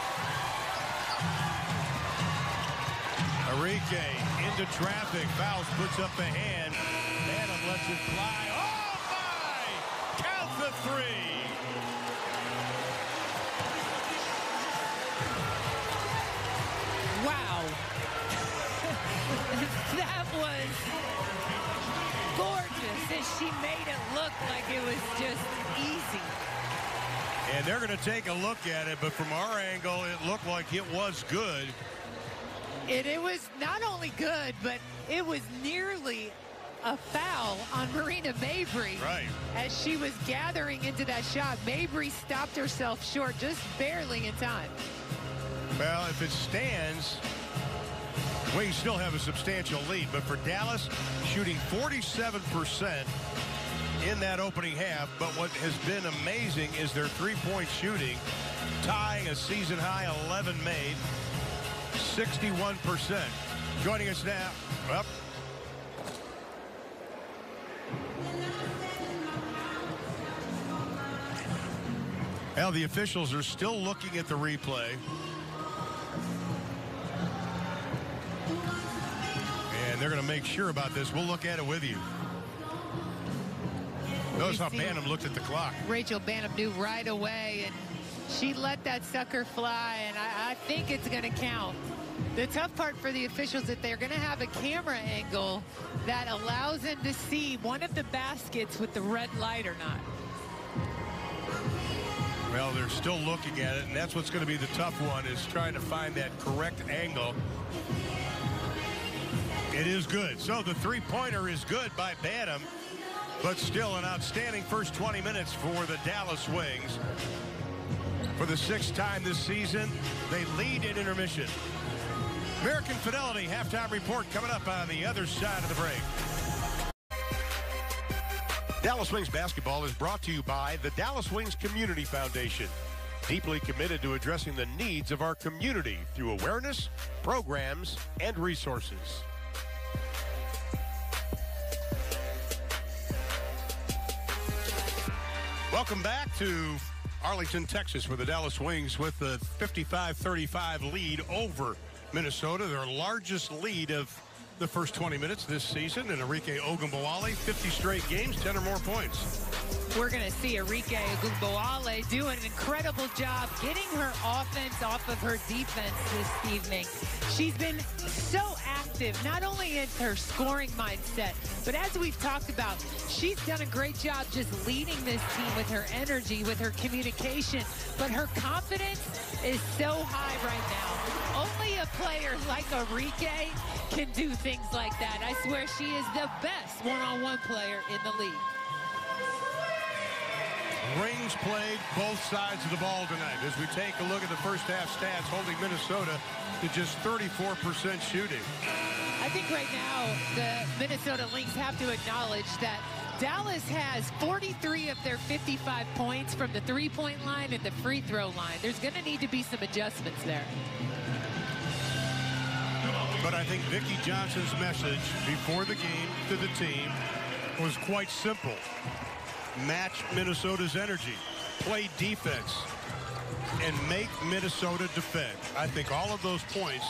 Enrique into traffic. Fouls, puts up the hand. Banham lets it fly. Oh, my! Count the 3. Wow. That was gorgeous. And she made it look like it was just easy. And they're going to take a look at it, but from our angle, it looked like it was good. It was not only good, but it was nearly a foul on Marina Mabry. Right. As she was gathering into that shot, Mabry stopped herself short, just barely in time. Well, if it stands, we still have a substantial lead. But for Dallas, shooting 47%, in that opening half. But what has been amazing is their three-point shooting, tying a season-high 11 made, 61%. Joining us now, up. Well, the officials are still looking at the replay. And they're going to make sure about this. We'll look at it with you. Notice how Banham looked at the clock. Rachel Banham knew right away, and she let that sucker fly, and I think it's going to count. The tough part for the officials is that they're going to have a camera angle that allows them to see one of the baskets with the red light or not. Well, they're still looking at it, and that's what's going to be the tough one, is trying to find that correct angle. It is good. So the three-pointer is good by Banham, but still an outstanding first 20 minutes for the Dallas Wings. For the 6th time this season, they lead in intermission. American Fidelity halftime report coming up on the other side of the break. Dallas Wings basketball is brought to you by the Dallas Wings Community Foundation, deeply committed to addressing the needs of our community through awareness, programs, and resources. Welcome back to Arlington, Texas, where the Dallas Wings with the 55-35 lead over Minnesota, their largest lead of the first 20 minutes this season. And Enrique Ogunbowale, 50 straight games, 10 or more points. We're going to see Enrique Ogunbowale do an incredible job getting her offense off of her defense this evening. She's been so active, not only in her scoring mindset, but as we've talked about, she's done a great job just leading this team with her energy, with her communication, but her confidence is so high right now. Only a player like Enrique can do things like that. I swear she is the best one-on-one player in the league. Rings played both sides of the ball tonight as we take a look at the first half stats, holding Minnesota to just 34% shooting. I think right now the Minnesota Lynx have to acknowledge that Dallas has 43 of their 55 points from the three-point line and the free throw line. There's going to need to be some adjustments there. But I think Vicki Johnson's message before the game to the team was quite simple. Match Minnesota's energy, play defense, and make Minnesota defend. I think all of those points,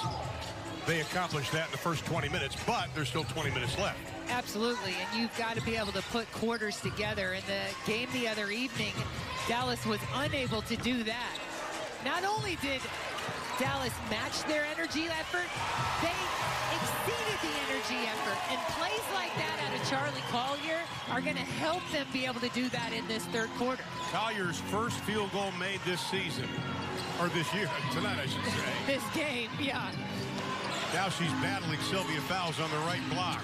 they accomplished that in the first 20 minutes, but there's still 20 minutes left. Absolutely, and you've got to be able to put quarters together. In the game the other evening, Dallas was unable to do that. Not only did Dallas match their energy effort, they exceeded the energy effort. And plays like that out of Charlie Collier are going to help them be able to do that in this third quarter. Collier's first field goal made this season, or this year, tonight I should say. This game, yeah. Now she's battling Sylvia Fowles on the right block.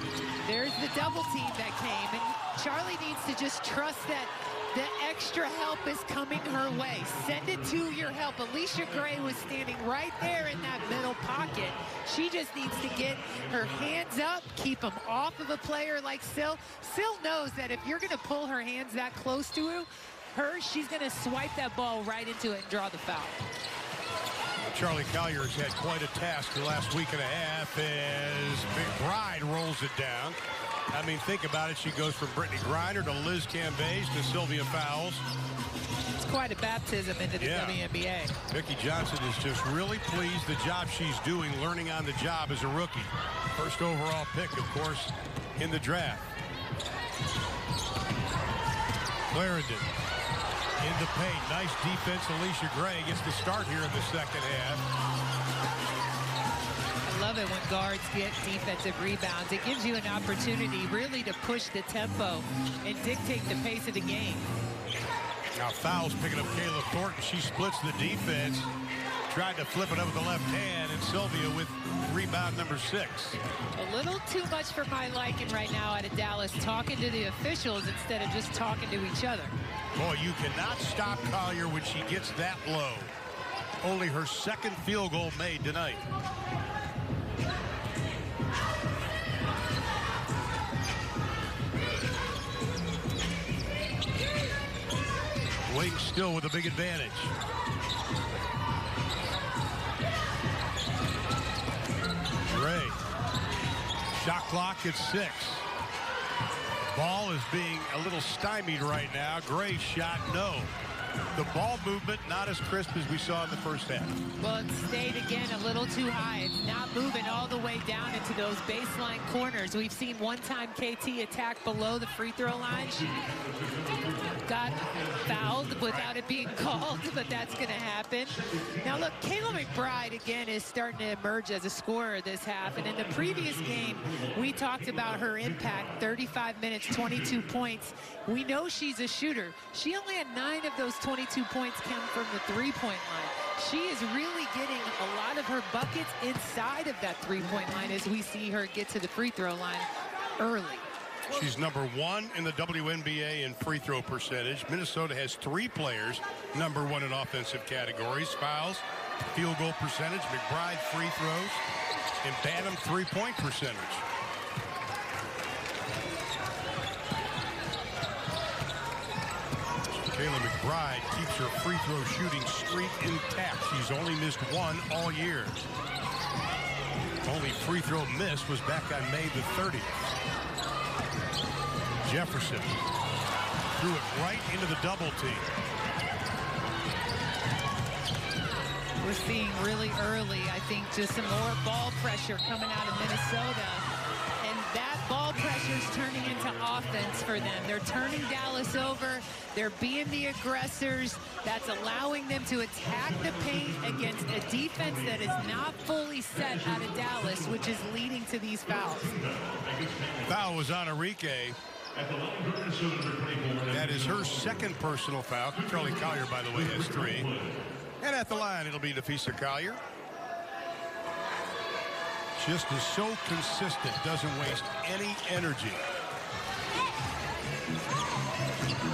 There's the double team that came, and Charlie needs to just trust that the extra help is coming her way. Send it to your help. Alicia Gray was standing right there in that middle pocket. She just needs to get her hands up, keep them off of a player like Syl. Syl knows that if you're going to pull her hands that close to her, she's going to swipe that ball right into it and draw the foul. Charlie Collier has had quite a task the last week and a half as McBride rolls it down. I mean, think about it. She goes from Brittany Griner to Liz Cambage to Sylvia Fowles. It's quite a baptism into the WNBA. Vicki Johnson is just really pleased the job she's doing, learning on the job as a rookie. First overall pick, of course, in the draft. Clarendon in the paint. Nice defense. Alicia Gray gets the start here in the second half. I love it when guards get defensive rebounds. It gives you an opportunity really to push the tempo and dictate the pace of the game. Now Fowles picking up Kayla Thornton. She splits the defense. Tried to flip it up with the left hand, and Sylvia with rebound number 6. A little too much for my liking right now out of Dallas, talking to the officials instead of just talking to each other. Boy, you cannot stop Collier when she gets that low. Only her second field goal made tonight. Wings still with a big advantage. Gray. Shot clock at 6. Ball is being a little stymied right now. Gray's shot, no. The ball movement not as crisp as we saw in the first half. Well, it stayed again a little too high. It's not moving all the way down into those baseline corners. We've seen one time KT attack below the free throw line. She got fouled without it being called, but that's going to happen. Now look, Kayla McBride again is starting to emerge as a scorer this half. And in the previous game, we talked about her impact, 35 minutes, 22 points. We know she's a shooter. She only had 9 of those 22 points come from the three-point line. She is really getting a lot of her buckets inside of that three-point line as we see her get to the free throw line early. She's number 1 in the WNBA in free throw percentage. Minnesota has 3 players number 1 in offensive categories: fouls, field goal percentage, McBride free throws, and Bantam three-point percentage. Kayla McBride keeps her free throw shooting streak intact. She's only missed 1 all year. Only free throw missed was back on May the 30th. Jefferson threw it right into the double team. We're seeing really early, I think, just some more ball pressure coming out of Minnesota. And that ball pressure is turning into offense for them. They're turning Dallas over. They're being the aggressors. That's allowing them to attack the paint against a defense that is not fully set out of Dallas, which is leading to these fouls. Foul was on Enrique. That is her second personal foul. Charlie Collier, by the way, has 3. And at the line, it'll be Nafisa Collier. Just is so consistent, doesn't waste any energy.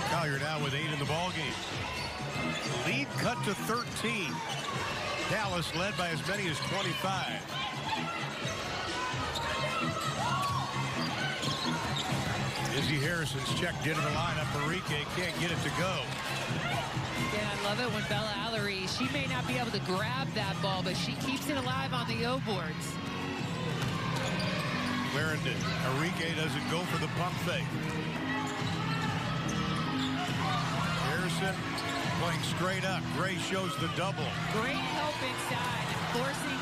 Collier now with 8 in the ball game. Lead cut to 13. Dallas led by as many as 25. Izzy Harrison's checked into the lineup. Enrique can't get it to go. Yeah, I love it when Bella Allery, she may not be able to grab that ball, but she keeps it alive on the O-boards. Clarendon. Enrique doesn't go for the pump fake. Harrison playing straight up. Gray shows the double. Great help inside and forcing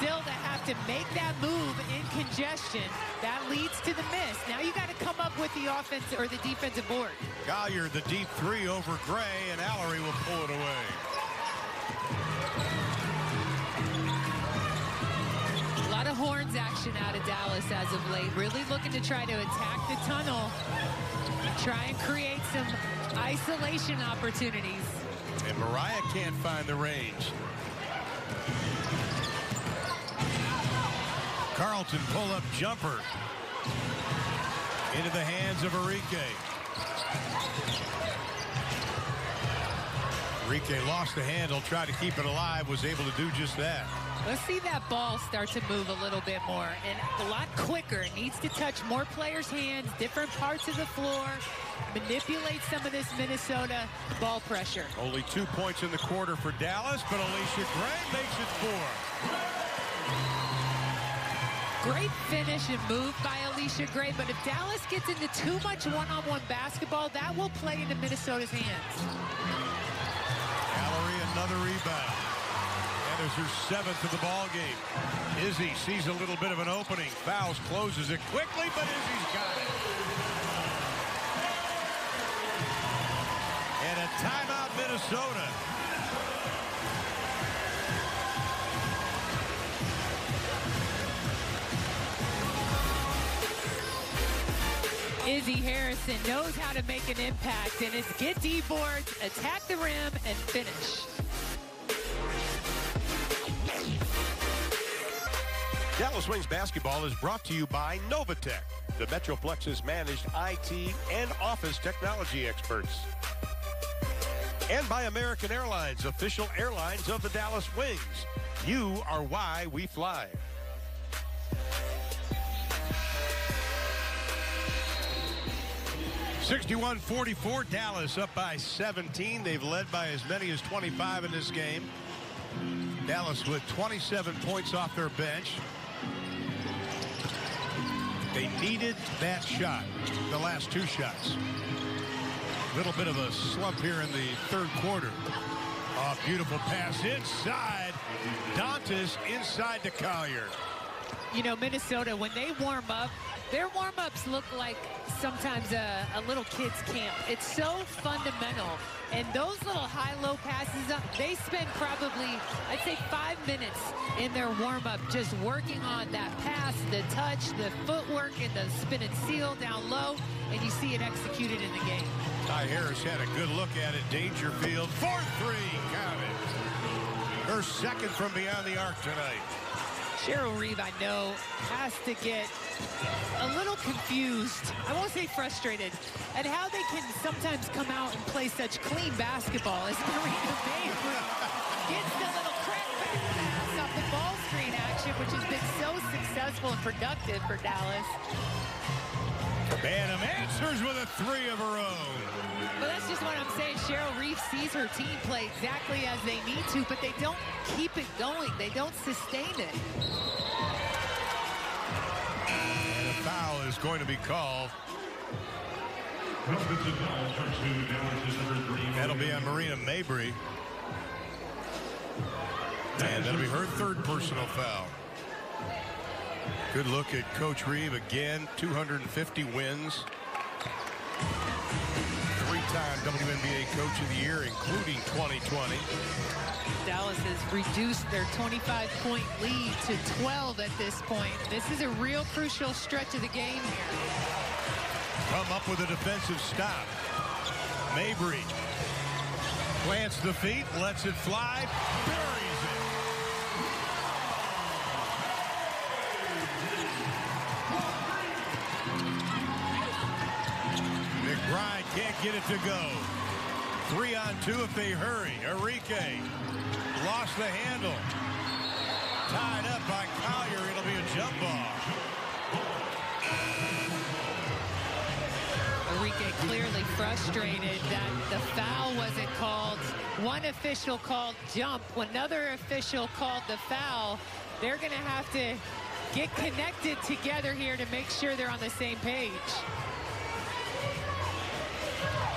Sill to have to make that move in congestion. That leads to the miss. Now you got to come up with the offense or the defensive board. Collier, the deep 3 over Gray, and Allery will pull it away. A lot of horns action out of Dallas as of late. Really looking to try to attack the tunnel and try and create some isolation opportunities. And Mariah can't find the range. Carlton pull-up jumper into the hands of Enrique. Enrique lost the handle, tried to keep it alive, was able to do just that. Let's see that ball start to move a little bit more and a lot quicker. It needs to touch more players' hands, different parts of the floor, manipulate some of this Minnesota ball pressure. Only 2 points in the quarter for Dallas, but Alicia Gray makes it 4. Great finish and move by Alicia Gray, but if Dallas gets into too much one-on-one basketball, that will play into Minnesota's hands. Allery, another rebound. That is her 7th of the ball game. Izzy sees a little bit of an opening. Fouls, closes it quickly, but Izzy's got it. And a timeout, Minnesota. Izzy Harrison knows how to make an impact, and it's get D-boards, attack the rim, and finish. Dallas Wings basketball is brought to you by Novatech, the Metroplex's managed IT and office technology experts. And by American Airlines, official airlines of the Dallas Wings. You are why we fly. 61-44, Dallas up by 17. They've led by as many as 25 in this game. Dallas with 27 points off their bench. They needed that shot, the last two shots. Little bit of a slump here in the third quarter. Oh, beautiful pass inside. Dantas inside to Collier. You know, Minnesota, when they warm up, their warm-ups look like sometimes a little kid's camp. It's so fundamental. And those little high-low passes, they spend probably, I'd say, 5 minutes in their warm-up just working on that pass, the touch, the footwork, and the spin and seal down low, and you see it executed in the game. Ty Harris had a good look at it. Dangerfield, 4-3, count it. Her second from beyond the arc tonight. Cheryl Reeve, I know, has to get a little confused, I won't say frustrated, at how they can sometimes come out and play such clean basketball as Marina Mabry gets the little crackback pass off the ball screen action, which has been so successful and productive for Dallas. Banham answers with a three of her own. But that's just what I'm saying. Cheryl Reeve sees her team play exactly as they need to, but they don't keep it going. They don't sustain it. And a foul is going to be called. That'll be on Marina Mabry. And that'll be her third personal foul. Good look at Coach Reeve again. 250 wins. Three-time WNBA Coach of the Year, including 2020. Dallas has reduced their 25-point lead to 12 at this point. This is a real crucial stretch of the game here. Come up with a defensive stop. Mabry plants the feet, lets it fly, buries it. McBride can't get it to go. 3-on-2 if they hurry. Enrique lost the handle. Tied up by Collier. It'll be a jump ball. Enrique clearly frustrated that the foul wasn't called. One official called jump. Another official called the foul. They're going to have to get connected together here to make sure they're on the same page.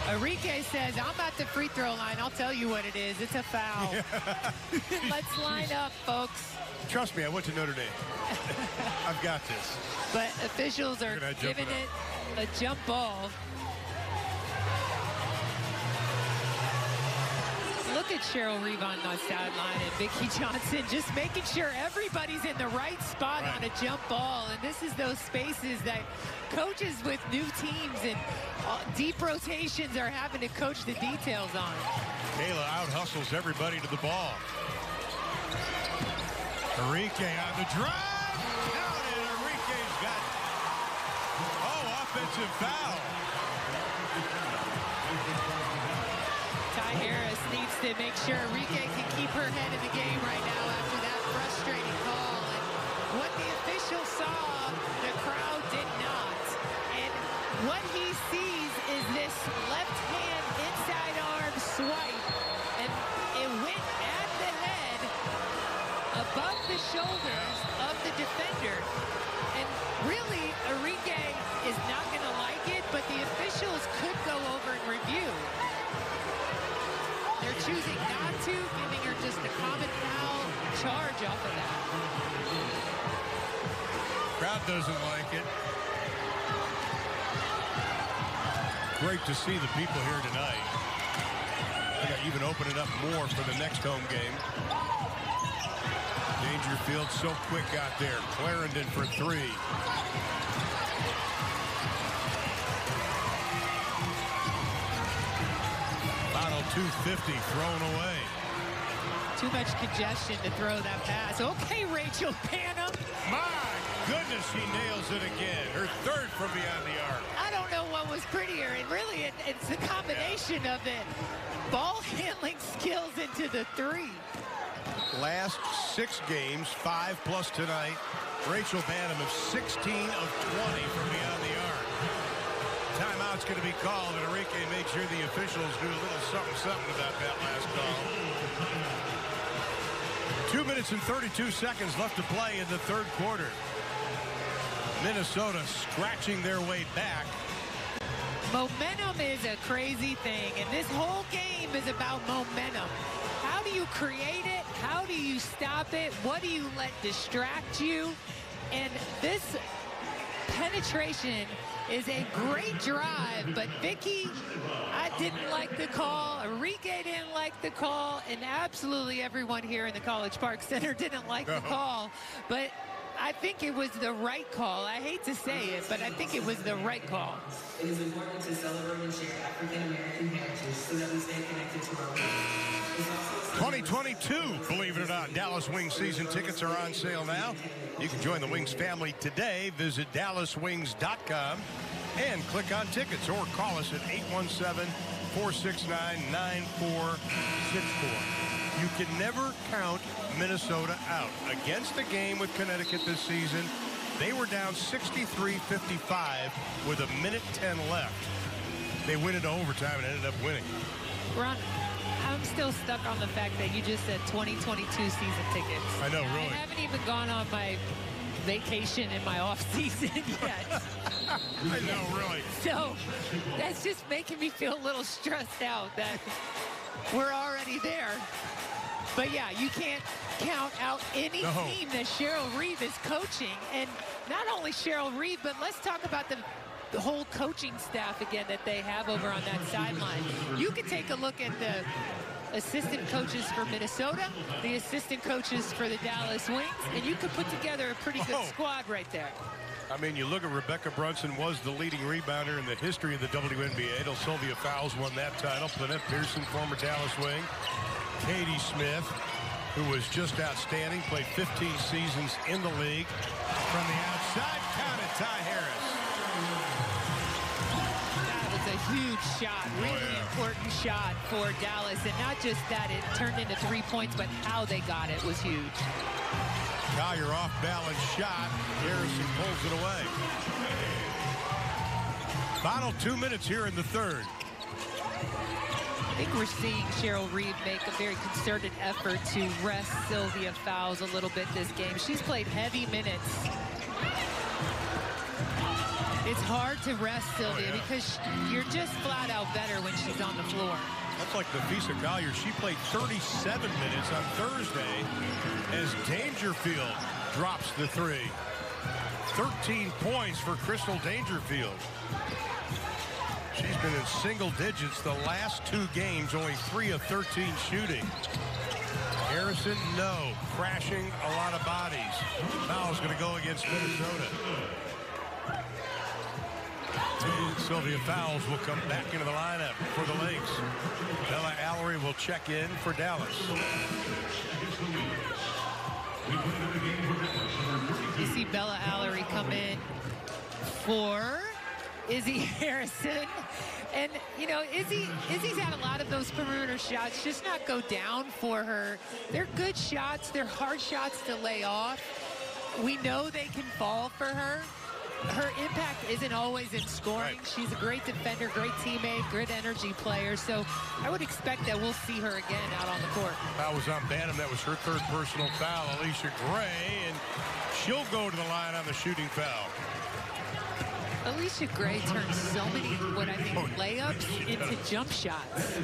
Enrique says, I'm at the free throw line. I'll tell you what it is. It's a foul. Let's line up, folks. Trust me, I went to Notre Dame. I've got this. But officials are giving it a jump ball. Look at Cheryl Reeve on the sideline and Vicki Johnson just making sure everybody's in the right spot on a jump ball. And this is those spaces that coaches with new teams and deep rotations are having to coach the details on. Kayla out-hustles everybody to the ball. Enrique on the drive. Counted. Enrique's got it. Oh, offensive foul. Ty Harris needs to make sure Enrique can keep her head in the game right now after that frustrating call. And what the official saw, the crowd did not. And what he sees is this left hand inside arm swipe. And it went at the head above the shoulders of the defender. And really, Enrique is not going to like it, but the officials could go over and review. They're choosing not to, giving her just a common foul charge off of that. Crowd doesn't like it. Great to see the people here tonight. They got even open it up more for the next home game. Dangerfield so quick out there. Clarendon for three. Final 250 thrown away. Too much congestion to throw that pass. Okay, Rachel Banham. My goodness, she nails it again. Her third from beyond the arc. I don't know what was prettier. And really, it's the combination of the ball handling skills into the three. Last 6 games, 5 plus tonight. Rachel Banham of 16 of 20 from beyond the arc. Timeout timeout's going to be called, and Enrique made sure the officials knew a little something about that last call. 2 minutes and 32 seconds left to play in the third quarter. Minnesota scratching their way back. Momentum is a crazy thing, and this whole game is about momentum. How do you create it? How do you stop it? What do you let distract you? And this penetration is a great drive, but Vicky, I didn't like the call. Enrique didn't like the call, and absolutely everyone here in the College Park Center didn't like the call. But I think it was the right call. I hate to say it, but I think it was the right call. It is important to celebrate and share African American heritage so that we stay connected to our roots. 2022, believe it or not, Dallas Wings season tickets are on sale now. You can join the Wings family today. Visit DallasWings.com and click on tickets or call us at 817-469-9464. You can never count Minnesota out. Against the game with Connecticut this season, they were down 63-55 with 1:10 left. They went into overtime and ended up winning. Ron, I'm still stuck on the fact that you just said 2022 season tickets. I know, really. I haven't even gone on my vacation in my off season yet. I know, really. So that's just making me feel a little stressed out that we're already there. But yeah, you can't count out any team that Cheryl Reeve is coaching. And not only Cheryl Reeve, but let's talk about the whole coaching staff again that they have over on that sideline. You could take a look at the assistant coaches for Minnesota, the assistant coaches for the Dallas Wings, and you could put together a pretty good squad right there. I mean, you look at Rebecca Brunson was the leading rebounder in the history of the WNBA. Del Sylvia Fowles won that title. Lynette Pearson, former Dallas Wing. Katie Smith, who was just outstanding, played 15 seasons in the league. From the outside, counted Ty Harris. That was a huge shot, really important shot for Dallas. And not just that, it turned into 3 points, but how they got it was huge. Collier off-balance shot. Harrison pulls it away. Final 2 minutes here in the third. I think we're seeing Cheryl Reeve make a very concerted effort to rest Sylvia Fowles a little bit this game. She's played heavy minutes. It's hard to rest Sylvia because you're just flat out better when she's on the floor. That's like Nafisa Collier. She played 37 minutes on Thursday as Dangerfield drops the three. 13 points for Crystal Dangerfield. She's been in single digits the last 2 games, only 3 of 13 shooting. Harrison, no. Crashing a lot of bodies. Foul's going to go against Minnesota. Sylvia Fowles will come back into the lineup for the Lynx. Bella Allery will check in for Dallas. You see Bella Allery come in for Izzy Harrison. And, you know, Izzy's had a lot of those perimeter shots just not go down for her. They're good shots. They're hard shots to lay off. We know they can fall for her. Her impact isn't always in scoring. She's a great defender, great teammate, good energy player. So I would expect that we'll see her again out on the court. Foul was on Bantam. That was her third personal foul. Alicia Gray, and she'll go to the line on the shooting foul. Alicia Gray turns so many, what I think, layups into jump shots.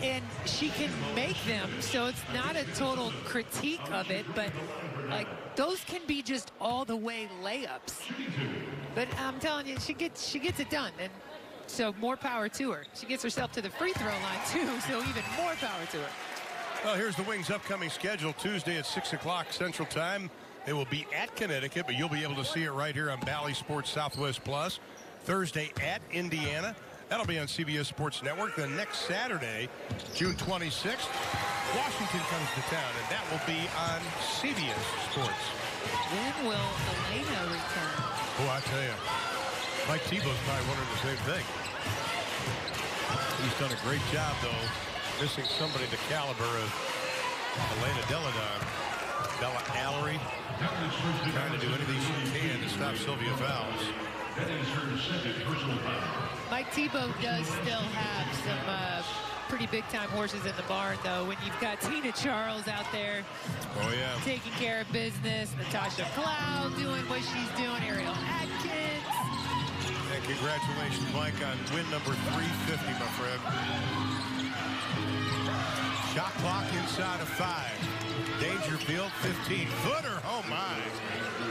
And she can make them, so it's not a total critique of it, but like those can be just all the way layups. But I'm telling you, she gets it done, and so more power to her. She gets herself to the free throw line too, so even more power to her. Well, here's the Wings' upcoming schedule. Tuesday at 6 o'clock Central Time. They will be at Connecticut, but you'll be able to see it right here on Bally Sports Southwest Plus. Thursday at Indiana. That'll be on CBS Sports Network. Then next Saturday, June 26th, Washington comes to town, and that will be on CBS Sports. When will Elena return? Oh, I tell you, Mike Tebow's probably wondering the same thing. He's done a great job, though, missing somebody the caliber of Elena Deladon. Bella Allery trying to do anything she can to stop Sylvia Fowles. That is her second personal foul. Mike Tebow does still have some pretty big-time horses in the barn, though. When you've got Tina Charles out there taking care of business, Natasha Cloud doing what she's doing, Ariel Atkins. And congratulations, Mike, on win number 350, my friend. Shot clock inside of 5. Dangerfield, 15-footer. Oh, my.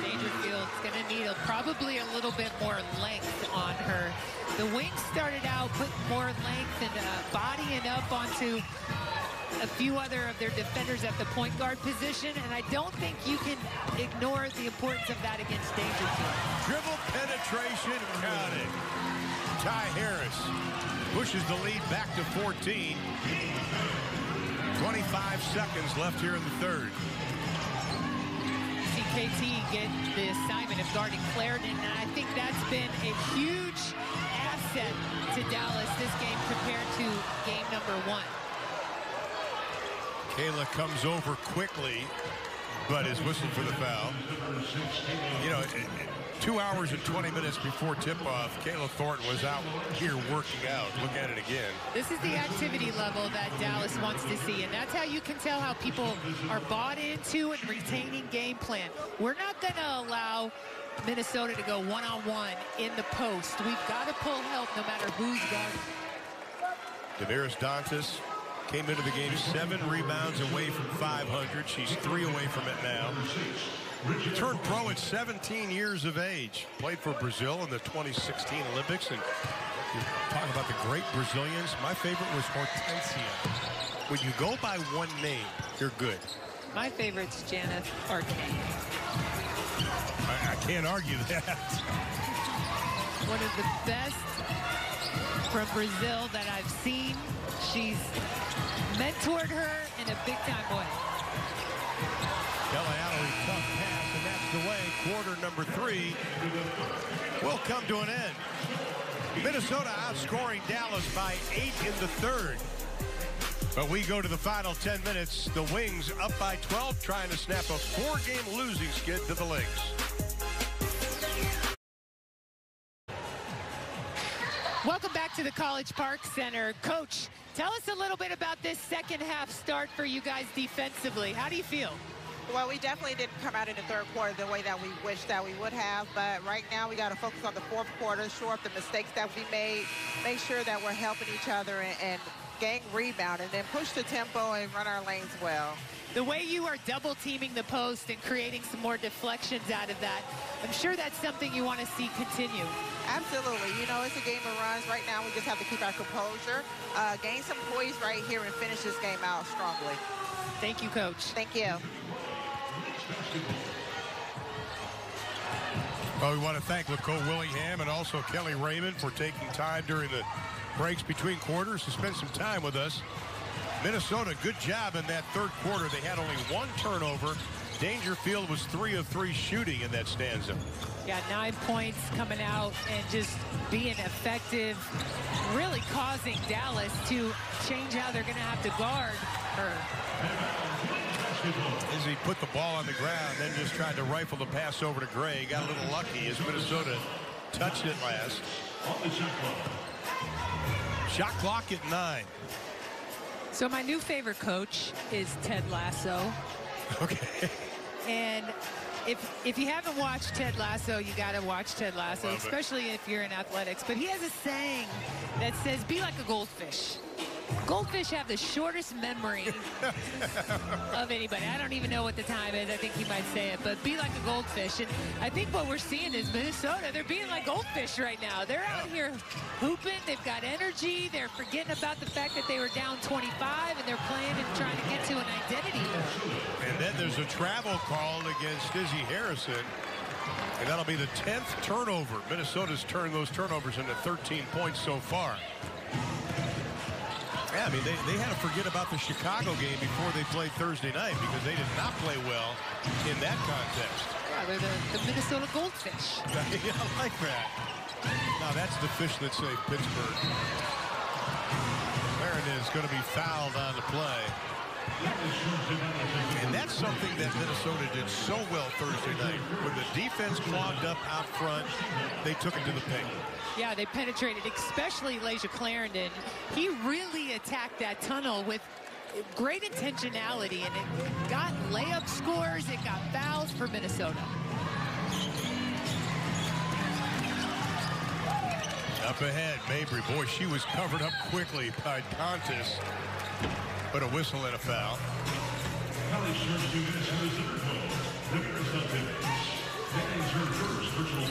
Dangerfield's going to need probably a little bit more length on her. The Wings started out putting more length and bodying up onto a few other of their defenders at the point guard position, and I don't think you can ignore the importance of that against Dangerfield. Dribble penetration counted. Ty Harris pushes the lead back to 14. 25 seconds left here in the third. KT get the assignment of guarding Clarendon, and I think that's been a huge asset to Dallas this game compared to game number 1. Kayla comes over quickly, but is whistled for the foul. You know, 2 hours and 20 minutes before tip-off, Kayla Thornton was out here working out. Look at it again. This is the activity level that Dallas wants to see, and that's how you can tell how people are bought into and retaining game plan. We're not going to allow Minnesota to go one-on-one in the post. We've got to pull help no matter who's guarding. Damaris Dantas came into the game 7 rebounds away from 500. She's 3 away from it now. Turned pro at 17 years of age. Played for Brazil in the 2016 Olympics. And talk about the great Brazilians. My favorite was Hortensia. When you go by one name, you're good. My favorite's Janice Arcane. I can't argue that. One of the best from Brazil that I've seen. She's mentored her in a big-time way. Kelly tough pass, and that's the way. Quarter number 3 will come to an end. Minnesota outscoring Dallas by 8 in the third. But we go to the final 10 minutes. The Wings up by 12, trying to snap a 4-game losing skid to the Lynx. Welcome back to the College Park Center. Coach, tell us a little bit about this second half start for you guys defensively. How do you feel? Well, we definitely didn't come out in the third quarter the way that we wish that we would have, but right now we got to focus on the fourth quarter, shore up the mistakes that we made, make sure that we're helping each other and gang rebound, and then push the tempo and run our lanes well. The way you are double teaming the post and creating some more deflections out of that, I'm sure that's something you want to see continue. Absolutely. You know, it's a game of runs. Right now we just have to keep our composure, gain some poise right here, and finish this game out strongly. Thank you, Coach. Thank you. Well, we want to thank Nicole Willingham and also Kelly Raymond for taking time during the breaks between quarters to spend some time with us. Minnesota, good job in that third quarter. They had only 1 turnover. Dangerfield was 3 of 3 shooting in that stanza. Yeah, 9 points coming out and just being effective, really causing Dallas to change how they're going to have to guard her. Izzy put the ball on the ground, then just tried to rifle the pass over to Gray. Got a little lucky as Minnesota touched it last. Shot clock at 9. So my new favorite coach is Ted Lasso. Okay. And if you haven't watched Ted Lasso, you got to watch Ted Lasso, especially if you're in athletics. But he has a saying that says, be like a goldfish. Goldfish have the shortest memory of anybody. I don't even know what the time is. I think he might say it, but be like a goldfish. And I think what we're seeing is Minnesota, they're being like goldfish right now. They're out here hooping. They've got energy. They're forgetting about the fact that they were down 25, and they're playing and trying to get to an identity. And then there's a travel call against Izzy Harrison. And that'll be the 10th turnover. Minnesota's turned those turnovers into 13 points so far. Yeah, I mean, they had to forget about the Chicago game before they played Thursday night because they did not play well in that context. Yeah, they're the Minnesota Goldfish. Yeah, I like that. Now, that's the fish that saved Pittsburgh. Clarendon is going to be fouled on the play. And that's something that Minnesota did so well Thursday night. When the defense clogged up out front, they took it to the paint. Yeah, they penetrated, especially Lasia Clarendon. He really attacked that tunnel with great intentionality, and it got layup scores, it got fouls for Minnesota. Up ahead, Mabry. Boy, she was covered up quickly by Contis. But a whistle and a foul.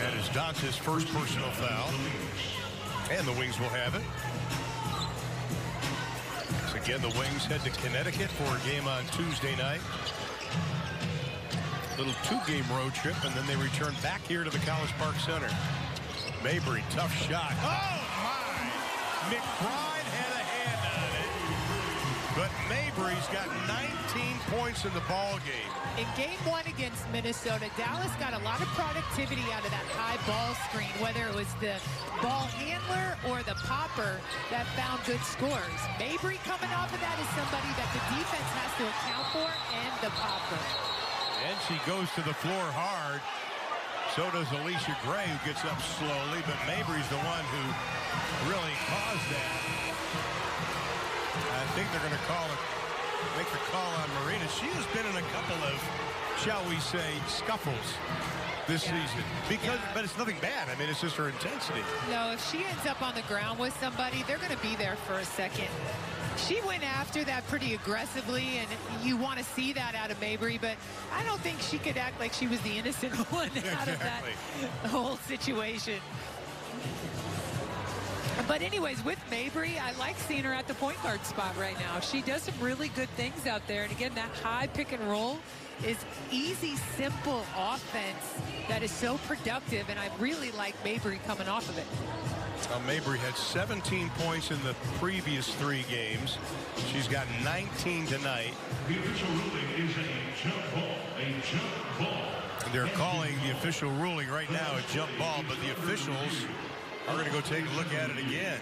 And it's Dantes' first personal foul. And the Wings will have it. So again, the Wings head to Connecticut for a game on Tuesday night. Little two-game road trip, and then they return back here to the College Park Center. Mabry, tough shot. Oh, my! McBride had a hand on it. But Mabry's got 19 points in the ball game. In game one against Minnesota, Dallas got a lot of productivity out of that high ball screen, whether it was the ball handler or the popper that found good scores. Mabry coming off of that is somebody that the defense has to account for, and the popper. And she goes to the floor hard. So does Alicia Gray, who gets up slowly, but Mabry's the one who really caused that. I think they're going to make the call on Marina. She has been in a couple of, shall we say, scuffles this season. But it's nothing bad. I mean, it's just her intensity. No, if she ends up on the ground with somebody, they're going to be there for a second. She went after that pretty aggressively, and you want to see that out of Mabry, but I don't think she could act like she was the innocent one out of that whole situation. But anyways, with Mabry, I like seeing her at the point guard spot right now. She does some really good things out there. And again, that high pick and roll is easy, simple offense that is so productive. And I really like Mabry coming off of it. Mabry had 17 points in the previous 3 games. She's got 19 tonight. The official ruling is a jump ball. A jump ball. They're calling the official ruling right now a jump ball, but the officials are going to go take a look at it again.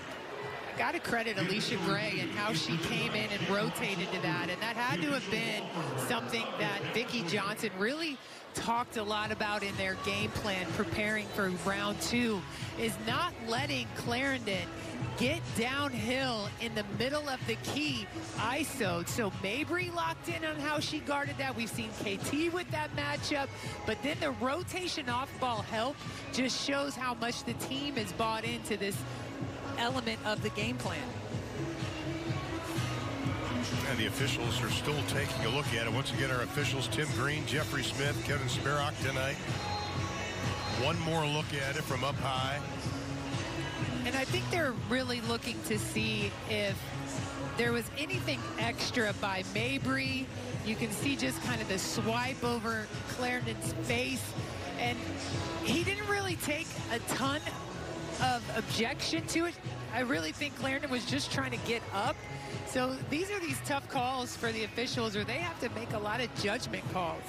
I got to credit Alicia Gray and how she came in and rotated to that. And that had to have been something that Vicki Johnson really talked a lot about in their game plan preparing for round 2, is not letting Clarendon get downhill in the middle of the key ISO. So Mabry locked in on how she guarded that. We've seen KT with that matchup, but then the rotation off ball help just shows how much the team is bought into this element of the game plan. And the officials are still taking a look at it. Once again, our officials, Tim Green, Jeffrey Smith, Kevin Sparrock tonight. One more look at it from up high. And I think they're really looking to see if there was anything extra by Mabry. You can see just kind of the swipe over Clarendon's face. And he didn't really take a ton of objection to it. I really think Clarendon was just trying to get up. So these are these tough calls for the officials, or they have to make a lot of judgment calls.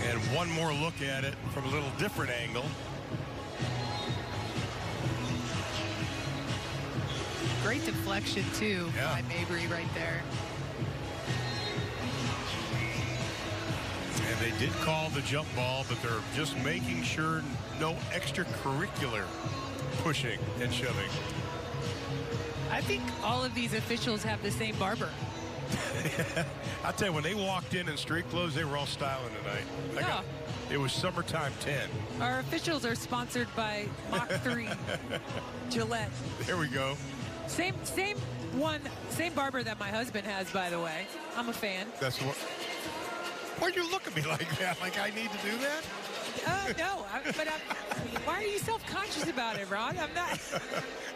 And one more look at it from a little different angle. Great deflection, too, by Mabry right there. And they did call the jump ball, but they're just making sure no extracurricular pushing and shoving. I think all of these officials have the same barber. I'll tell you, when they walked in street clothes, they were all styling tonight. It was summertime 10. Our officials are sponsored by Mach 3 Gillette. There we go. Same barber that my husband has, by the way. I'm a fan. That's what. Why'd you look at me like that? Like I need to do that? No, why are you self-conscious about it, Ron? I'm not.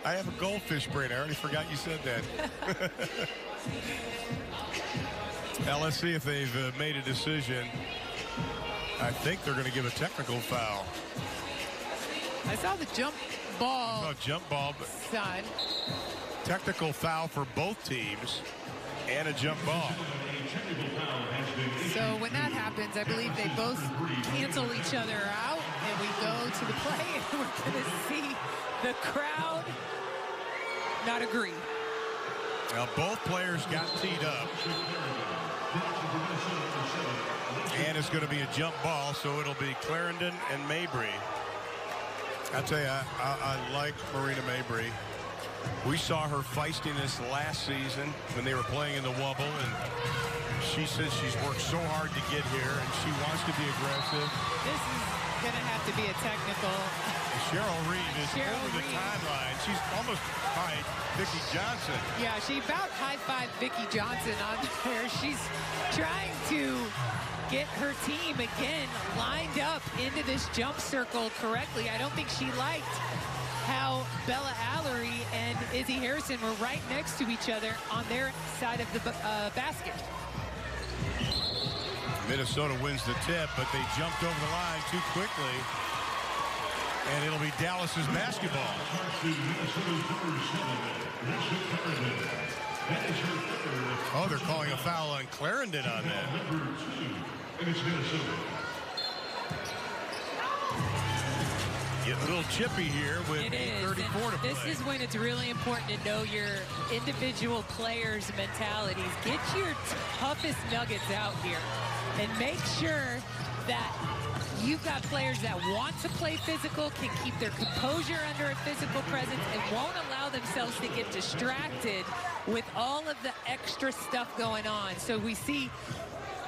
I have a goldfish brain. I already forgot you said that. Now let's see if they've made a decision. I think they're going to give a technical foul. I saw the jump ball. I saw jump ball, but son. Technical foul for both teams and a jump ball. So when that happens, I believe they both cancel each other out, and we go to the play, and we're going to see the crowd not agree. Now both players got teed up. And it's going to be a jump ball, so it'll be Clarendon and Mabry. I tell you, I like Marina Mabry. We saw her feistiness last season when they were playing in the Wubble, and she says she's worked so hard to get here, and she wants to be aggressive. This is going to have to be a technical. Cheryl Reed is over the timeline. She's almost by Vicki Johnson. Yeah, she about high-fived Vicki Johnson on there. She's trying to get her team again lined up into this jump circle correctly. I don't think she liked how Bella Allery and Izzy Harrison were right next to each other on their side of the basket. Minnesota wins the tip, but they jumped over the line too quickly. And it'll be Dallas's basketball. Oh, they're calling a foul on Clarendon on that. Get a little chippy here with 8:34 to play. This is when it's really important to know your individual players' mentalities. Get your toughest nuggets out here and make sure that you've got players that want to play physical, can keep their composure under a physical presence, and won't allow themselves to get distracted with all of the extra stuff going on. So we see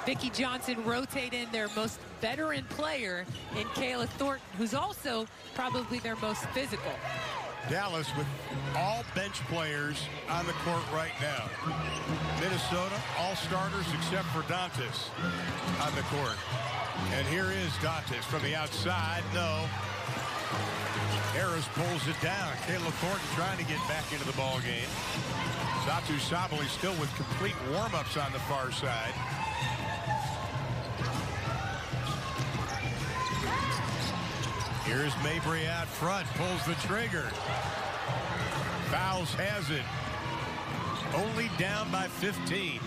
Vicki Johnson rotate in their most veteran player in Kayla Thornton, who's also probably their most physical. Dallas with all bench players on the court right now. Minnesota, all starters except for Dantas on the court. And here is Dantas from the outside. No. Harris pulls it down. Kayla Thornton trying to get back into the ball game. Satu Sabali still with complete warm-ups on the far side. Here's Mabry out front, pulls the trigger. Fouls has it. Only down by 15.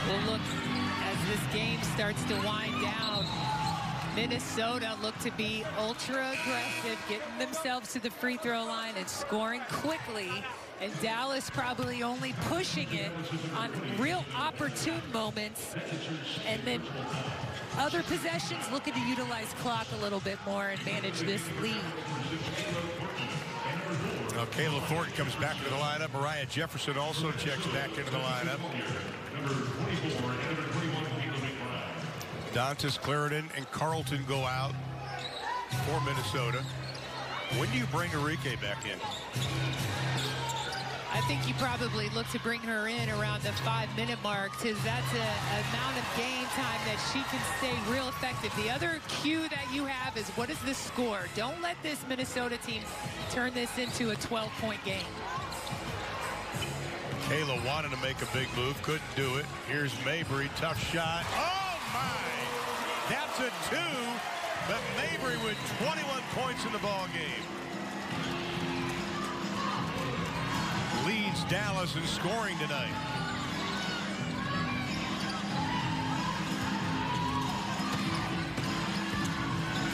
Well, look, as this game starts to wind down, Minnesota look to be ultra aggressive, getting themselves to the free throw line and scoring quickly. And Dallas probably only pushing it on real opportune moments. And then other possessions looking to utilize clock a little bit more and manage this lead. Now Kayla Thornton comes back into the lineup. Mariah Jefferson also checks back into the lineup. Dantas, Clarendon, and Carlton go out for Minnesota. When do you bring Enrique back in? I think you probably look to bring her in around the 5-minute mark, because that's an amount of game time that she can stay real effective. The other cue that you have is, what is the score? Don't let this Minnesota team turn this into a 12-point game. Kayla wanted to make a big move, couldn't do it. Here's Mabry, tough shot. Oh my! That's a 2, but Mabry with 21 points in the ball game. Leads Dallas in scoring tonight.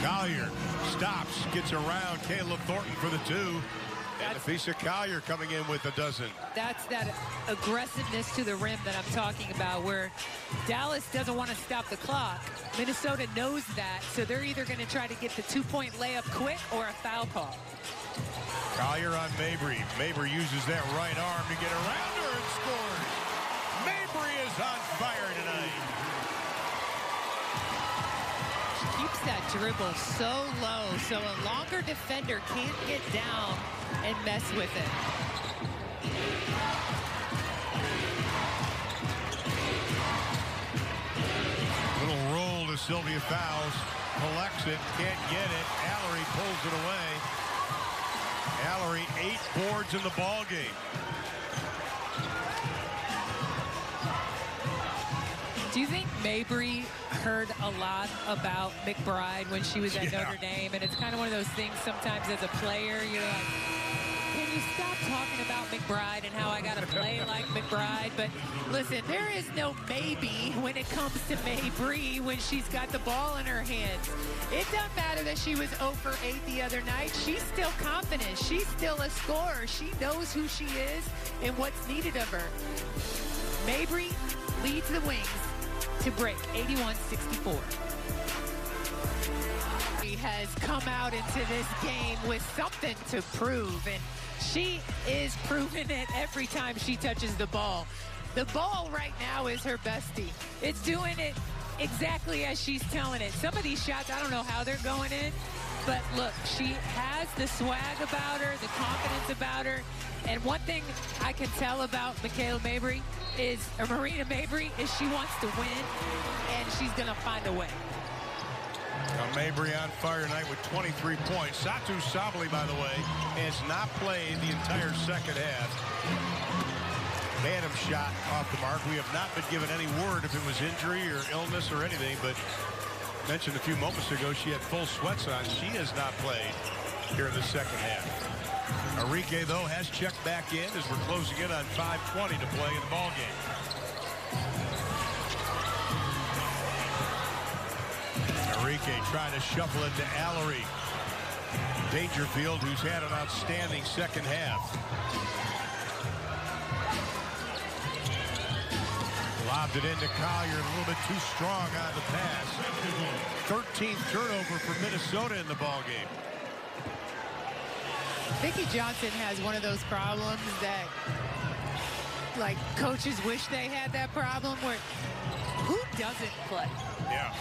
Collier stops, gets around Kayla Thornton for the 2. And Nafisa Collier coming in with a dozen. That's that aggressiveness to the rim that I'm talking about, where Dallas doesn't want to stop the clock. Minnesota knows that, so they're either going to try to get the 2-point layup quick or a foul call. Collier on Mabry. Mabry uses that right arm to get around her and scores. Mabry is on fire tonight. She keeps that dribble so low, so a longer defender can't get down and mess with it. Little roll to Sylvia Fowles. Collects it, can't get it. Allery pulls it away. Allery 8 boards in the ball game. Do you think Mabry heard a lot about McBride when she was at Notre Dame? And it's kind of one of those things sometimes as a player, you're like, can you stop talking about McBride and how I got to play like McBride? But listen, there is no maybe when it comes to Mabry when she's got the ball in her hands. It doesn't matter that she was 0 for 8 the other night. She's still confident. She's still a scorer. She knows who she is and what's needed of her. Mabry leads the Wings to break 81-64. She has come out into this game with something to prove, and she is proving it every time she touches the ball. The ball right now is her bestie. It's doing it exactly as she's telling it. Some of these shots, I don't know how they're going in, but look, she has the swag about her, the confidence about her. And one thing I can tell about Marina Mabry is she wants to win, and she's going to find a way. Mabry on fire tonight with 23 points. Satu Sabali, by the way, has not played the entire second half. Phantom shot off the mark. We have not been given any word if it was injury or illness or anything, but mentioned a few moments ago she had full sweats on. She has not played here in the second half. Enrique, though, has checked back in as we're closing in on 5:20 to play in the ballgame. Enrique trying to shuffle it to Allery. Dangerfield, who's had an outstanding second half. Lobbed it into Collier, a little bit too strong on the pass. 13th turnover for Minnesota in the ballgame. Vicki Johnson has one of those problems that, like, coaches wish they had that problem where who doesn't play? Yeah.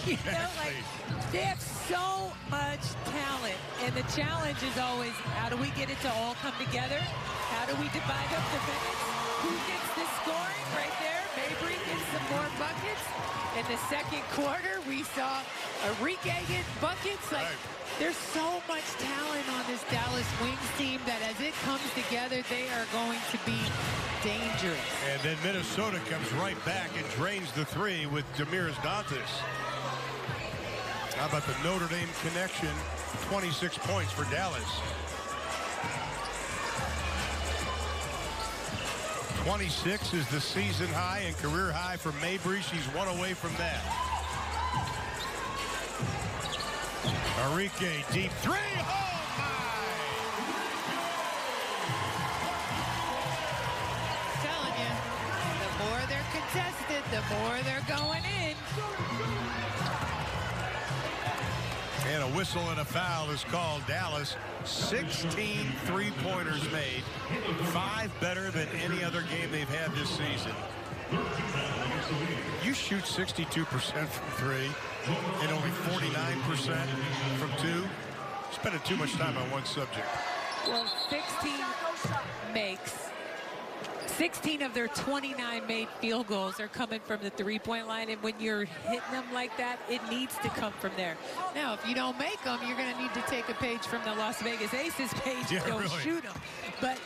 You know, like, they have so much talent, and the challenge is always, how do we get it to all come together? How do we divide up the minutes? Who gets the scoring right there? Mabry gets some more buckets. In the second quarter, we saw Enrique get buckets. Like, there's so much talent on this Dallas Wings team that as it comes together, they are going to be dangerous. And then Minnesota comes right back and drains the three with Damiris Dantas. How about the Notre Dame connection? 26 points for Dallas. 26 is the season high and career high for Mabry. She's one away from that. Enrique, deep three. Oh, my! I'm telling you, the more they're contested, the more they're going in. And a whistle and a foul is called. Dallas, 16 three-pointers made, 5 better than any other game they've had this season. You shoot 62% from 3 and only 49% from 2. Spending too much time on one subject. Well, 16 of their 29 made field goals are coming from the three-point line, and when you're hitting them like that, it needs to come from there. Now, if you don't make them, you're going to need to take a page from the Las Vegas Aces page and don't shoot them. But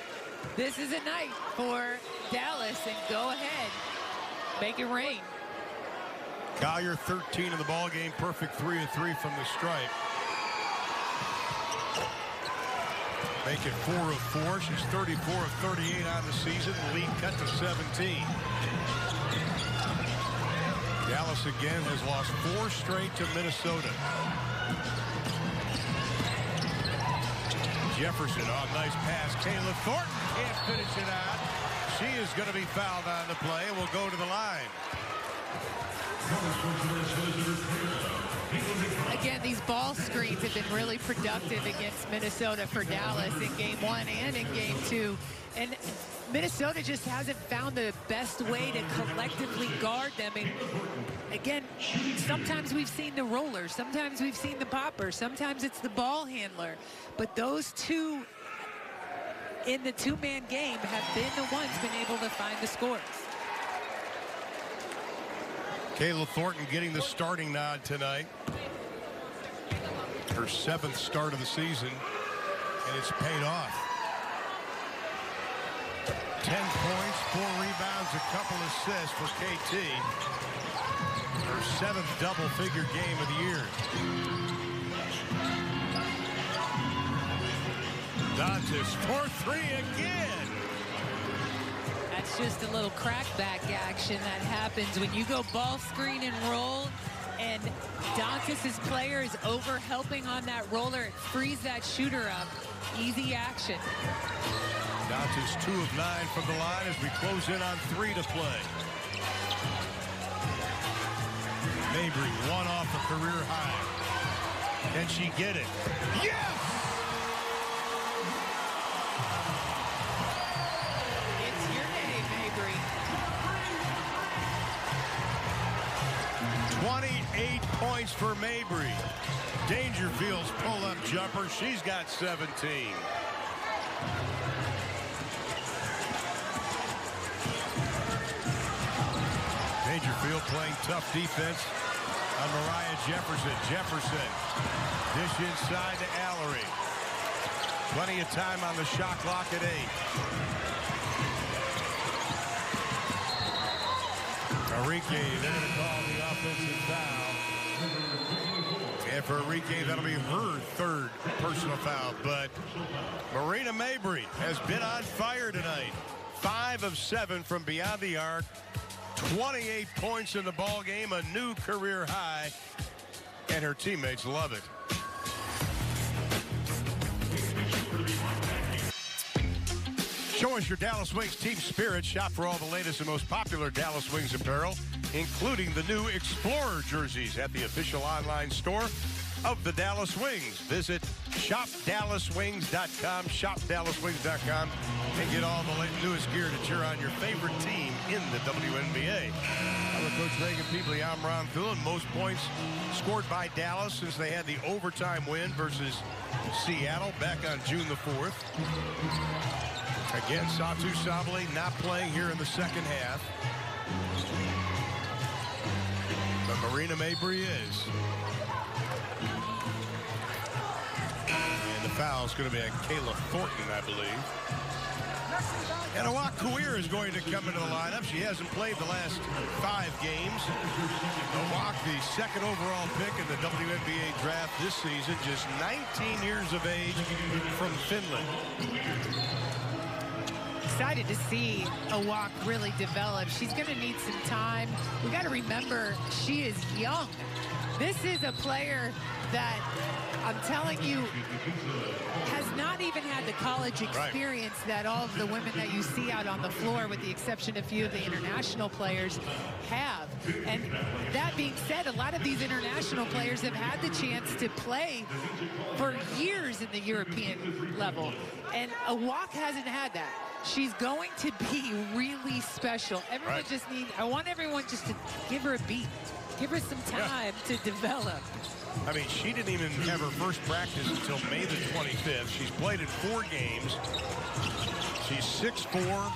this is a night for Dallas, and go ahead, make it rain. Collier, 13 in the ball game, perfect 3 of 3 from the stripe. Make it 4 of 4. She's 34 of 38 on the season. The lead cut to 17. Dallas again has lost 4 straight to Minnesota. Jefferson, nice pass. Kayla Thornton can't finish it out. She is going to be fouled on the play and will go to the line. Again, these ball screens have been really productive against Minnesota for Dallas in game 1 and in game 2. And Minnesota just hasn't found the best way to collectively guard them. And again, sometimes we've seen the roller, sometimes we've seen the popper, sometimes it's the ball handler. But those two in the two-man game have been the ones been able to find the scores. Kayla Thornton getting the starting nod tonight. Her 7th start of the season, and it's paid off. 10 points, 4 rebounds, a couple assists for KT. Her 7th double-figure game of the year. Dantas for three again. That's just a little crackback action that happens when you go ball screen and roll, and Dantas' player is over helping on that roller. It frees that shooter up. Easy action. Dantas 2 of 9 from the line as we close in on 3 to play. Mabry, 1 off a career high. Can she get it? Yes! It's your day, Mabry. 28 points for Mabry. Dangerfield's pull-up jumper. She's got 17. Dangerfield playing tough defense on Mariah Jefferson. Jefferson, dish inside to Allery. Plenty of time on the shot clock at 8. Enrique, they're going to call the offensive foul. And for Enrique, that'll be her 3rd personal foul. But Marina Mabry has been on fire tonight. 5 of 7 from beyond the arc. 28 points in the ball game, a new career high, and her teammates love it. Show us your Dallas Wings team spirit. Shop for all the latest and most popular Dallas Wings apparel, including the new Explorer jerseys at the official online store of the Dallas Wings. Visit shopdallaswings.com, shopdallaswings.com, and get all the newest gear to cheer on your favorite team in the WNBA. I'm Coach Megan Peabley. I'm Ron Thulin. Most points scored by Dallas since they had the overtime win versus Seattle back on June the 4th. Again, Satu Sabally not playing here in the second half. But Marina Mabry is. And the foul is going to be on Kayla Thornton, I believe. And Awak Kuir is going to come into the lineup. She hasn't played the last 5 games. Awak, the 2nd overall pick in the WNBA draft this season, just 19 years of age from Finland. Excited to see Awak really develop. She's going to need some time. We got to remember she is young. This is a player that, I'm telling you, has not even had the college experience that all of the women that you see out on the floor, with the exception of a few of the international players, have. And that being said, a lot of these international players have had the chance to play for years in the European level. And Awak hasn't had that. She's going to be really special. Everyone just needs, I want everyone just to give her a beat. Give her some time to develop. I mean, she didn't even have her first practice until May the 25th. She's played in 4 games. She's 6'4",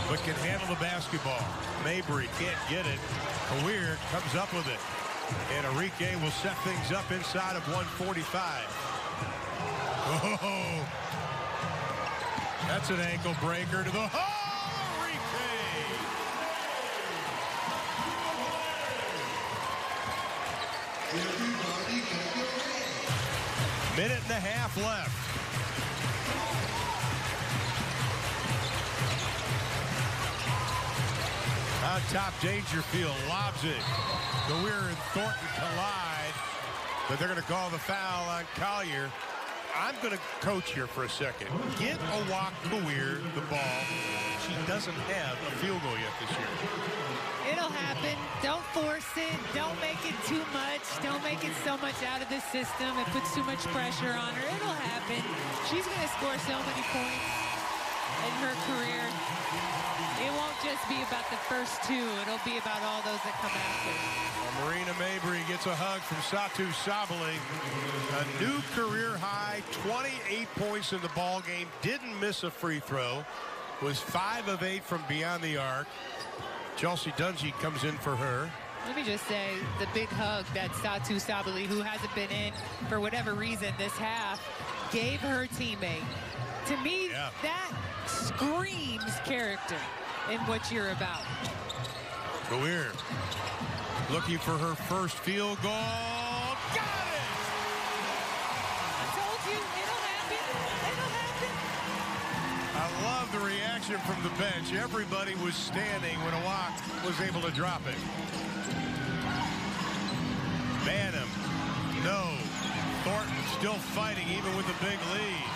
but can handle the basketball. Mabry can't get it. Kuir comes up with it. And Enrique will set things up inside of 145. Oh, that's an ankle breaker to the hole. Minute and a half left. On top, Dangerfield lobs it. Kuir and Thornton collide, but they're going to call the foul on Collier. I'm going to coach here for a second. Get Awak Kuir the ball. She doesn't have a field goal yet this year. It'll happen. Don't force it. Don't make it too much. Don't make it so much out of the system. It puts too much pressure on her. It'll happen. She's going to score so many points in her career. It won't just be about the first 2. It'll be about all those that come after. Marina Mabry gets a hug from Satu Sabally. A new career high, 28 points in the ball game. Didn't miss a free throw. Was 5 of 8 from beyond the arc. Chelsea Dungy comes in for her. Let me just say, the big hug that Satu Sabally, who hasn't been in for whatever reason this half, gave her teammate. To me, that screams character in what you're about. Kuir looking for her first field goal. Got it! I told you, it'll mentioned from the bench, everybody was standing when Awak was able to drop it. Banham, no. Thornton still fighting even with the big lead.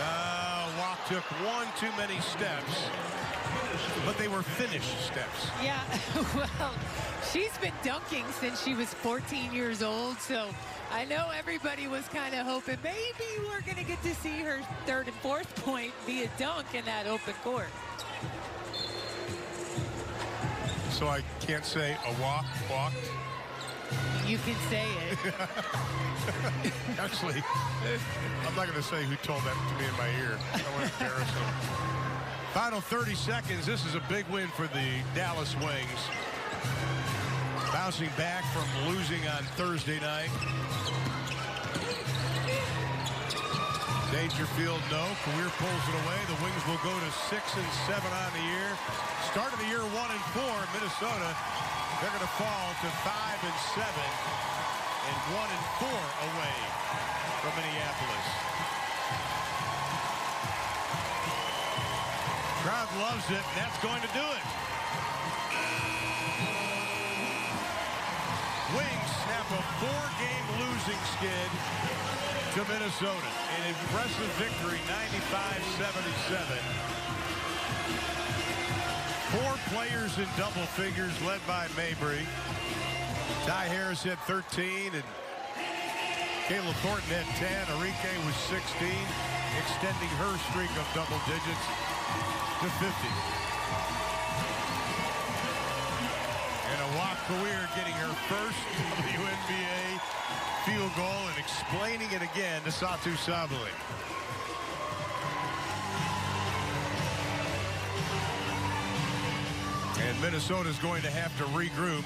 Awak took one too many steps, but they were finished steps. Yeah, well, she's been dunking since she was 14 years old, so I know everybody was kind of hoping maybe we're going to get to see her third and fourth point be a dunk in that open court. So I can't say Awak walked. You can say it. Actually, I'm not going to say who told that to me in my ear. I don't want to embarrass them. Final 30 seconds. This is a big win for the Dallas Wings. Bouncing back from losing on Thursday night. Dangerfield, no. Career pulls it away. The Wings will go to 6 and 7 on the year. Start of the year 1 and 4. Minnesota, they're going to fall to 5 and 7 and 1 and 4 away from Minneapolis. Crowd loves it, and that's going to do it. Wings snap a 4-game losing skid to Minnesota. An impressive victory, 95-77. 4 players in double figures led by Mabry. Ty Harris had 13 and Kayla Thornton had 10. Enrique was 16, extending her streak of double digits to 50. And Awak Career getting her first WNBA field goal and explaining it again to Satu Sabali. And Minnesota's going to have to regroup.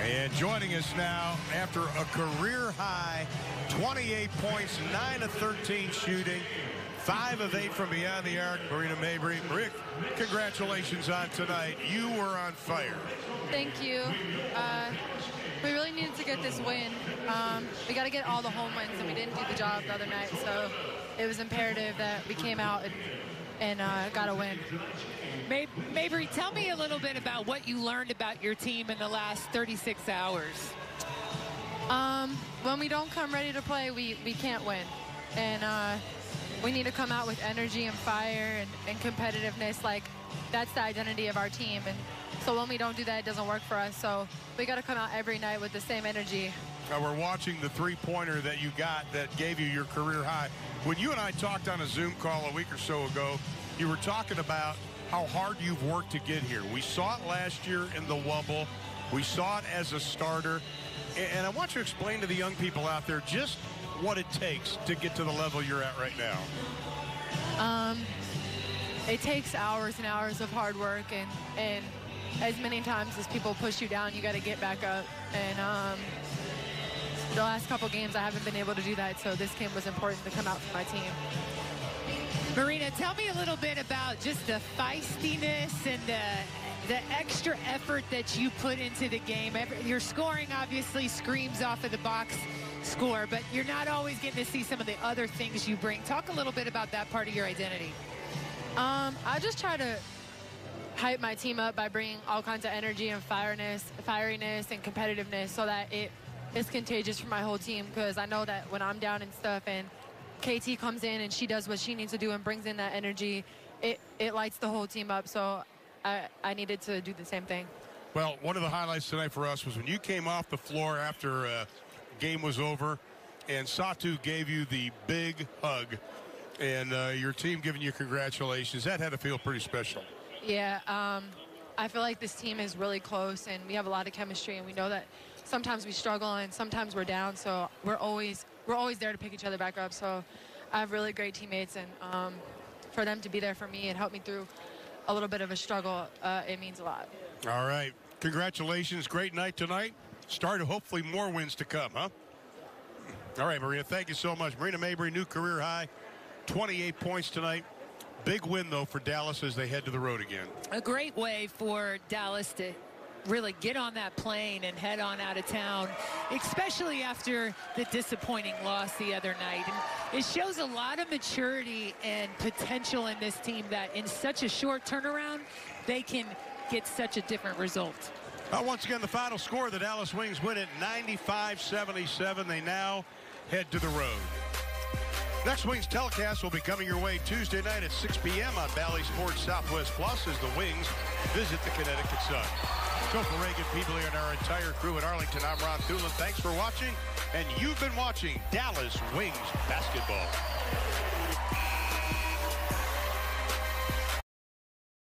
And joining us now after a career high 28 points, 9 of 13 shooting, 5 of 8 from beyond the arc, Marina Mabry. Rick, congratulations on tonight. You were on fire. Thank you. We really needed to get this win. We got to get all the home wins, and we didn't do the job the other night. So it was imperative that we came out and got a win. Mabry, tell me a little bit about what you learned about your team in the last 36 hours. When we don't come ready to play, we can't win. And we need to come out with energy and fire and competitiveness. Like, that's the identity of our team. And so when we don't do that, it doesn't work for us. So we got to come out every night with the same energy. Now we're watching the three-pointer that you got that gave you your career high. When you and I talked on a Zoom call a week or so ago, you were talking about how hard you've worked to get here. We saw it last year in the Wubble. We saw it as a starter. And I want you to explain to the young people out there just what it takes to get to the level you're at right now. It takes hours and hours of hard work, and as many times as people push you down, you got to get back up. And the last couple games, I haven't been able to do that, so this game was important to come out for my team. Marina, tell me a little bit about just the feistiness and the extra effort that you put into the game. Your scoring obviously screams off of the box score, but you're not always getting to see some of the other things you bring. Talk a little bit about that part of your identity. I just try to hype my team up by bringing all kinds of energy and firiness and competitiveness so that it's contagious for my whole team, because I know that when I'm down and stuff and KT comes in and she does what she needs to do and brings in that energy, it lights the whole team up. So I needed to do the same thing. Well, one of the highlights tonight for us was when you came off the floor after game was over and Satu gave you the big hug and your team giving you congratulations. That had to feel pretty special. Yeah, I feel like this team is really close and we have a lot of chemistry, and we know that sometimes we struggle and sometimes we're down, so we're always there to pick each other back up. So I have really great teammates, and for them to be there for me and help me through a little bit of a struggle, it means a lot. All right, congratulations. Great night tonight. Start hopefully more wins to come, huh? All right, Maria, thank you so much. Marina Mabry, new career high, 28 points tonight. Big win, though, for Dallas as they head to the road again. A great way for Dallas to really get on that plane and head on out of town, especially after the disappointing loss the other night. And it shows a lot of maturity and potential in this team that in such a short turnaround, they can get such a different result. Once again, the final score, the Dallas Wings win it 95-77. They now head to the road. Next Wings telecast will be coming your way Tuesday night at 6 p.m. on Bally Sports Southwest Plus as the Wings visit the Connecticut Sun. So for Reagan Peebley and our entire crew in Arlington, I'm Ron Thulin. Thanks for watching, and you've been watching Dallas Wings basketball.